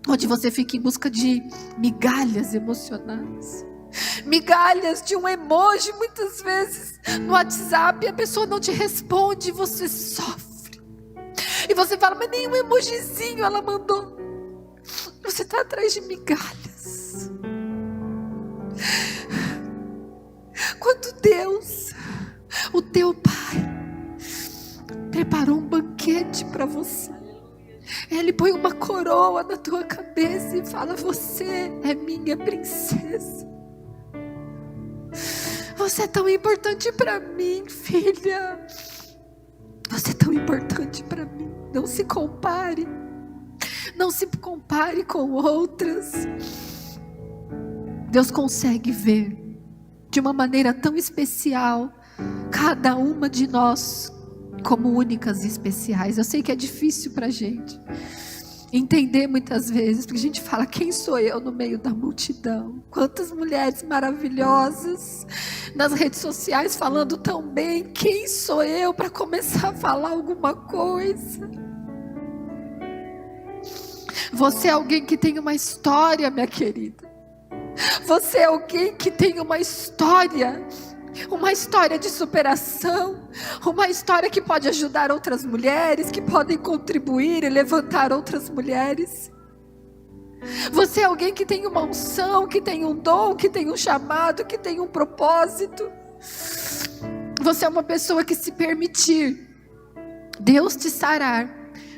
S2: onde você fica em busca de migalhas emocionais. Migalhas de um emoji, muitas vezes no WhatsApp, a pessoa não te responde e você sofre. E você fala: mas nem um emojizinho ela mandou. Você está atrás de migalhas. Quando Deus, o teu Pai, preparou um banquete para você. Ele põe uma coroa na tua cabeça e fala: você é minha princesa. Você é tão importante para mim, filha. Você é tão importante para mim. Não se compare. Não se compare com outras. Deus consegue ver de uma maneira tão especial cada uma de nós como únicas e especiais. Eu sei que é difícil para a gente entender muitas vezes, porque a gente fala: quem sou eu no meio da multidão? Quantas mulheres maravilhosas nas redes sociais falando tão bem. Quem sou eu para começar a falar alguma coisa? Você é alguém que tem uma história, minha querida. Você é alguém que tem uma história de superação, uma história que pode ajudar outras mulheres, que podem contribuir e levantar outras mulheres. Você é alguém que tem uma unção, que tem um dom, que tem um chamado, que tem um propósito. Você é uma pessoa que, se permitir Deus te sarar,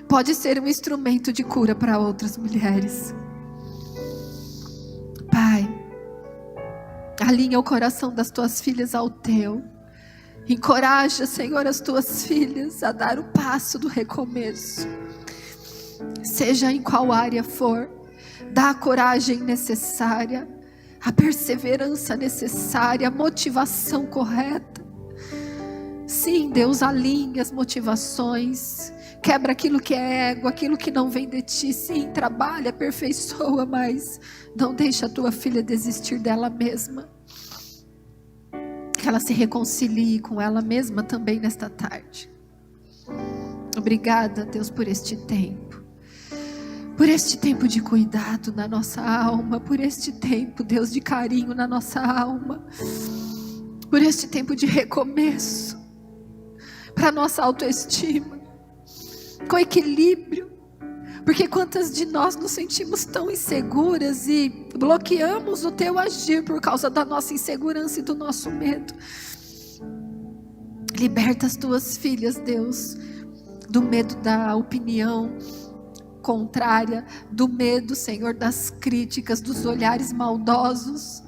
S2: pode ser um instrumento de cura para outras mulheres. Pai, alinha o coração das tuas filhas ao teu. Encoraja, Senhor, as tuas filhas a dar o passo do recomeço. Seja em qual área for, dá a coragem necessária, a perseverança necessária, a motivação correta. Sim, Deus, alinha as motivações, quebra aquilo que é ego, aquilo que não vem de ti. Sim, trabalha, aperfeiçoa, mas não deixa a tua filha desistir dela mesma. Que ela se reconcilie com ela mesma também nesta tarde. Obrigada, Deus, por este tempo. Por este tempo de cuidado na nossa alma. Por este tempo, Deus, de carinho na nossa alma. Por este tempo de recomeço para nossa autoestima, com equilíbrio. Porque quantas de nós nos sentimos tão inseguras e bloqueamos o teu agir por causa da nossa insegurança e do nosso medo. Liberta as tuas filhas, Deus, do medo da opinião contrária, do medo, Senhor, das críticas, dos olhares maldosos,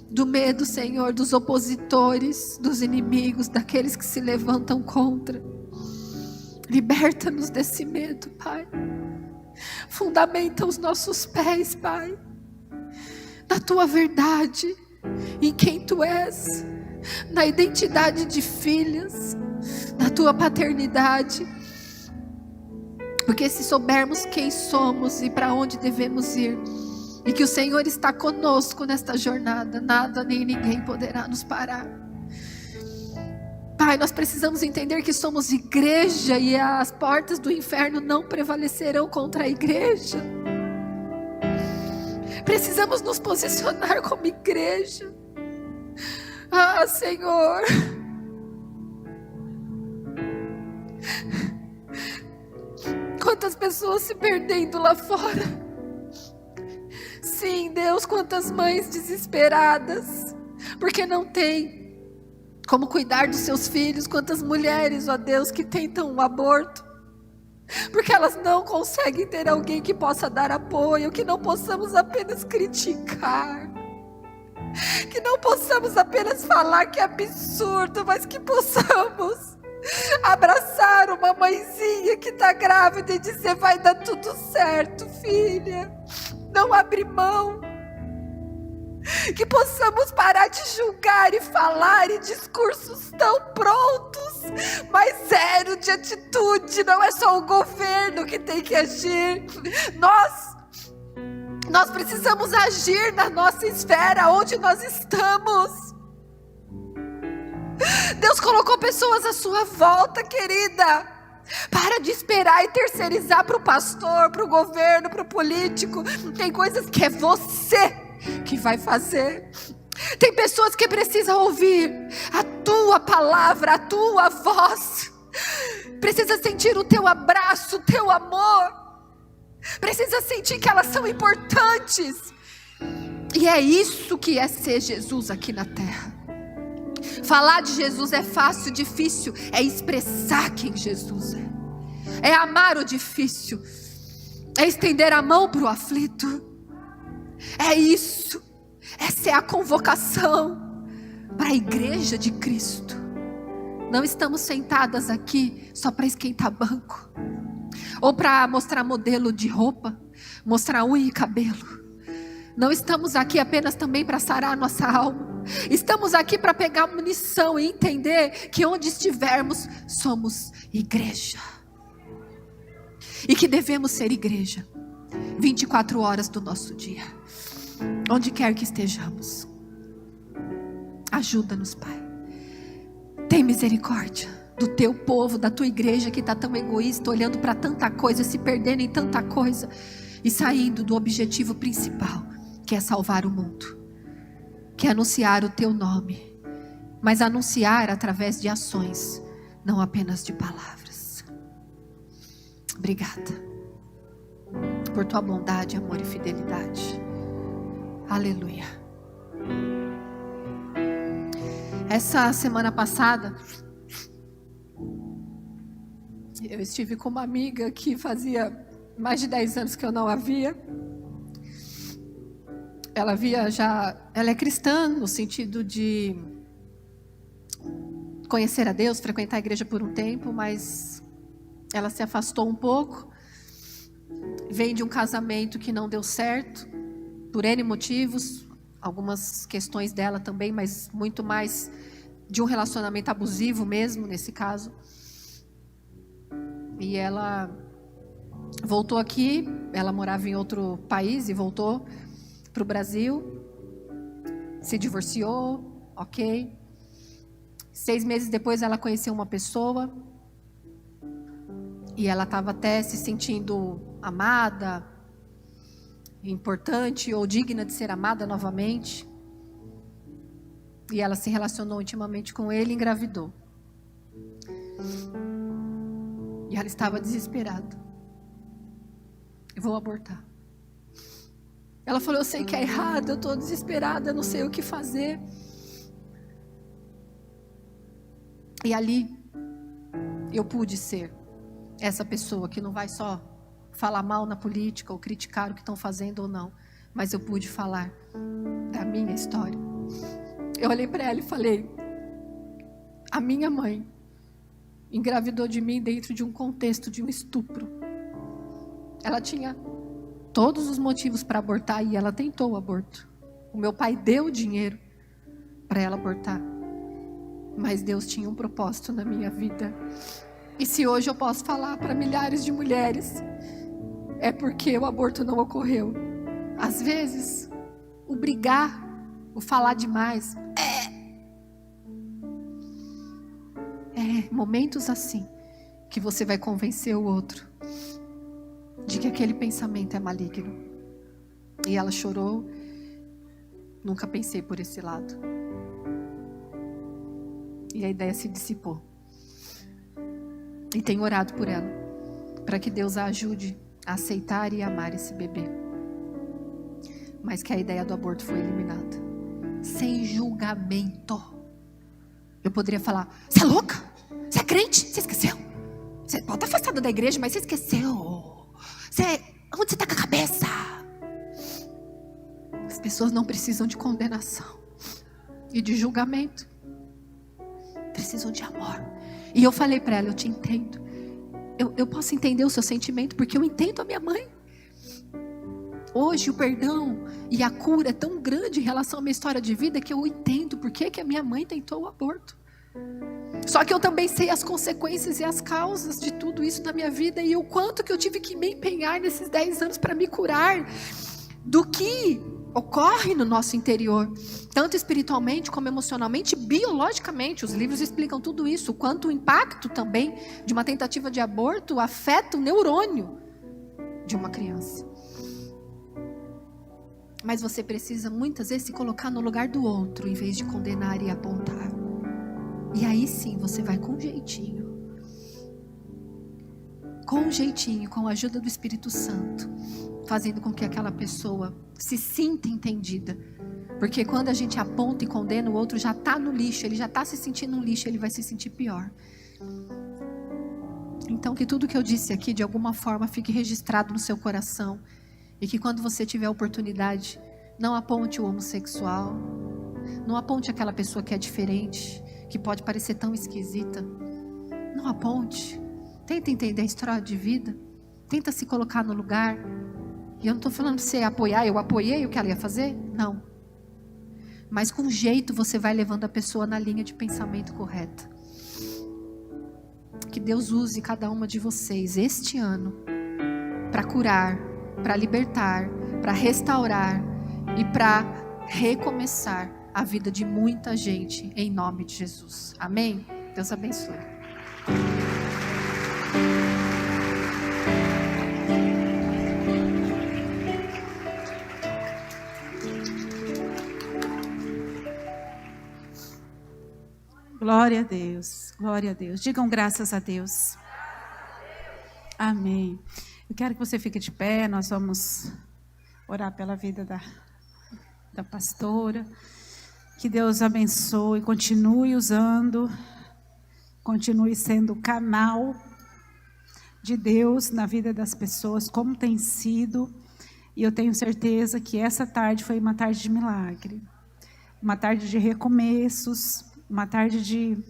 S2: do medo, Senhor, dos opositores, dos inimigos, daqueles que se levantam contra. Liberta-nos desse medo, Pai. Fundamenta os nossos pés, Pai, na tua verdade, em quem tu és, na identidade de filhas, na tua paternidade. Porque se soubermos quem somos e para onde devemos ir, e que o Senhor está conosco nesta jornada, nada nem ninguém poderá nos parar. Pai, nós precisamos entender que somos igreja e as portas do inferno não prevalecerão contra a igreja. Precisamos nos posicionar como igreja. Ah, Senhor. Quantas pessoas se perdendo lá fora. Sim, Deus, quantas mães desesperadas, porque não tem como cuidar dos seus filhos. Quantas mulheres, ó Deus, que tentam um aborto, porque elas não conseguem ter alguém que possa dar apoio. Que não possamos apenas criticar, que não possamos apenas falar que é absurdo, mas que possamos abraçar uma mãezinha que está grávida e dizer: vai dar tudo certo, filha, não abre mão. Que possamos parar de julgar e falar em discursos tão prontos, mas zero de atitude. Não é só o governo que tem que agir. Nós precisamos agir na nossa esfera, onde nós estamos. Deus colocou pessoas à sua volta, querida. Para de esperar e terceirizar para o pastor, para o governo, para o político. Tem coisas que é você que vai fazer. Tem pessoas que precisam ouvir a tua palavra, a tua voz. Precisa sentir o teu abraço, o teu amor. Precisa sentir que elas são importantes. E é isso que é ser Jesus aqui na terra. Falar de Jesus é fácil, difícil é expressar quem Jesus é. é amar o difícil, é estender a mão para o aflito. É isso. Essa é a convocação para a igreja de Cristo. Não estamos sentadas aqui só para esquentar banco, ou para mostrar modelo de roupa, mostrar unha e cabelo. Não estamos aqui apenas também para sarar nossa alma. Estamos aqui para pegar munição e entender que onde estivermos, somos igreja. E que devemos ser igreja 24 horas do nosso dia, onde quer que estejamos. Ajuda-nos, Pai. Tem misericórdia do teu povo, da tua igreja que está tão egoísta, olhando para tanta coisa, se perdendo em tanta coisa e saindo do objetivo principal, que é salvar o mundo, que é anunciar o teu nome, mas anunciar através de ações, não apenas de palavras. Obrigada por tua bondade, amor e fidelidade. Aleluia. Essa semana passada, eu estive com uma amiga que fazia mais de 10 anos que eu não a via. Ela é cristã no sentido de conhecer a Deus, frequentar a igreja por um tempo, mas ela se afastou um pouco. Vem de um casamento que não deu certo, por N motivos, algumas questões dela também, mas muito mais de um relacionamento abusivo mesmo, nesse caso. E ela voltou aqui, ela morava em outro país e voltou para o Brasil, se divorciou, ok. 6 meses depois ela conheceu uma pessoa, e ela estava até se sentindo amada, importante ou digna de ser amada novamente. E ela se relacionou intimamente com ele e engravidou. E ela estava desesperada. Eu vou abortar. Ela falou, eu sei que é errado, eu estou desesperada, eu não sei o que fazer. E ali, eu pude ser essa pessoa que não vai só falar mal na política ou criticar o que estão fazendo ou não, mas eu pude falar da minha história. Eu olhei para ela e falei, a minha mãe engravidou de mim dentro de um contexto de um estupro. Ela tinha todos os motivos para abortar e ela tentou o aborto. O meu pai deu dinheiro para ela abortar, mas Deus tinha um propósito na minha vida. E se hoje eu posso falar para milhares de mulheres, é porque o aborto não ocorreu. Às vezes, o brigar, o falar demais, momentos assim, que você vai convencer o outro de que aquele pensamento é maligno. E ela chorou. Nunca pensei por esse lado. E a ideia se dissipou. E tenho orado por ela, para que Deus a ajude a aceitar e amar esse bebê. Mas que a ideia do aborto foi eliminada, sem julgamento. Eu poderia falar, você é louca? Você é crente? Você esqueceu? Você pode estar afastada da igreja, mas você esqueceu. Onde você está com a cabeça? As pessoas não precisam de condenação e de julgamento. Precisam de amor. E eu falei para ela, eu te entendo. Eu posso entender o seu sentimento, porque eu entendo a minha mãe. Hoje o perdão e a cura é tão grande em relação à minha história de vida, que eu entendo por que a minha mãe tentou o aborto. Só que eu também sei as consequências e as causas de tudo isso na minha vida, e o quanto que eu tive que me empenhar nesses 10 anos para me curar do que ocorre no nosso interior, tanto espiritualmente como emocionalmente, biologicamente. Os livros explicam tudo isso, o quanto o impacto também de uma tentativa de aborto afeta o neurônio de uma criança. Mas você precisa muitas vezes se colocar no lugar do outro, em vez de condenar e apontar. E aí sim você vai com jeitinho, com a ajuda do Espírito Santo, fazendo com que aquela pessoa se sinta entendida. Porque quando a gente aponta e condena, o outro já está no lixo, ele já está se sentindo um lixo, ele vai se sentir pior. Então, que tudo que eu disse aqui, de alguma forma, fique registrado no seu coração. E que quando você tiver a oportunidade, não aponte o homossexual, não aponte aquela pessoa que é diferente, que pode parecer tão esquisita. Não aponte. Tenta entender a história de vida. Tenta se colocar no lugar. E eu não estou falando para você apoiar, eu apoiei o que ela ia fazer. Não. Mas com jeito você vai levando a pessoa na linha de pensamento correta. Que Deus use cada uma de vocês este ano para curar, para libertar, para restaurar e para recomeçar a vida de muita gente em nome de Jesus. Amém? Deus abençoe.
S1: Glória a Deus, glória a Deus. Digam graças a Deus. Amém. Eu quero que você fique de pé, nós vamos orar pela vida da pastora. Que Deus abençoe, continue usando, continue sendo canal de Deus na vida das pessoas, como tem sido. E eu tenho certeza que essa tarde foi uma tarde de milagre, uma tarde de recomeços, uma tarde de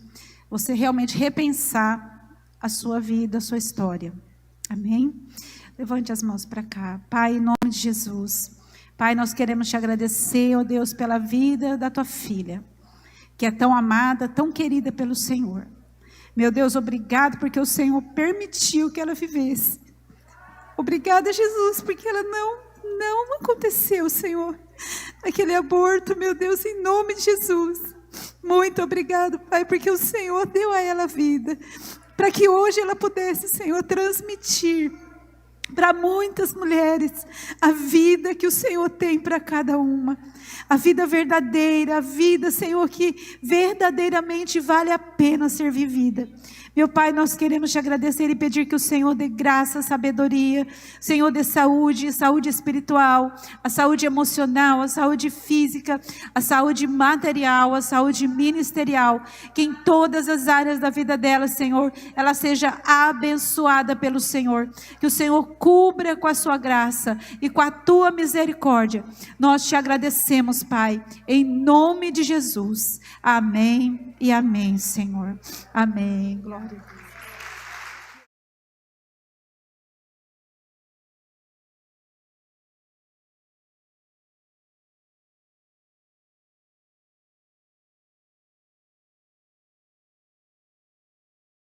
S1: você realmente repensar a sua vida, a sua história. Amém? Levante as mãos para cá. Pai, em nome de Jesus. Pai, nós queremos te agradecer, ó Deus, pela vida da tua filha, que é tão amada, tão querida pelo Senhor. Meu Deus, obrigado porque o Senhor permitiu que ela vivesse. Obrigada, Jesus, porque ela não aconteceu, Senhor. Aquele aborto, meu Deus, em nome de Jesus. Muito obrigado, Pai, porque o Senhor deu a ela vida, para que hoje ela pudesse, Senhor, transmitir para muitas mulheres a vida que o Senhor tem para cada uma, a vida verdadeira, a vida, Senhor, que verdadeiramente vale a pena ser vivida. Meu Pai, nós queremos te agradecer e pedir que o Senhor dê graça, sabedoria, Senhor dê saúde, saúde espiritual, a saúde emocional, a saúde física, a saúde material, a saúde ministerial, que em todas as áreas da vida dela, Senhor, ela seja abençoada pelo Senhor, que o Senhor cubra com a sua graça e com a tua misericórdia. Nós te agradecemos, Pai, em nome de Jesus. Amém e amém, Senhor. Amém. Glória a Deus.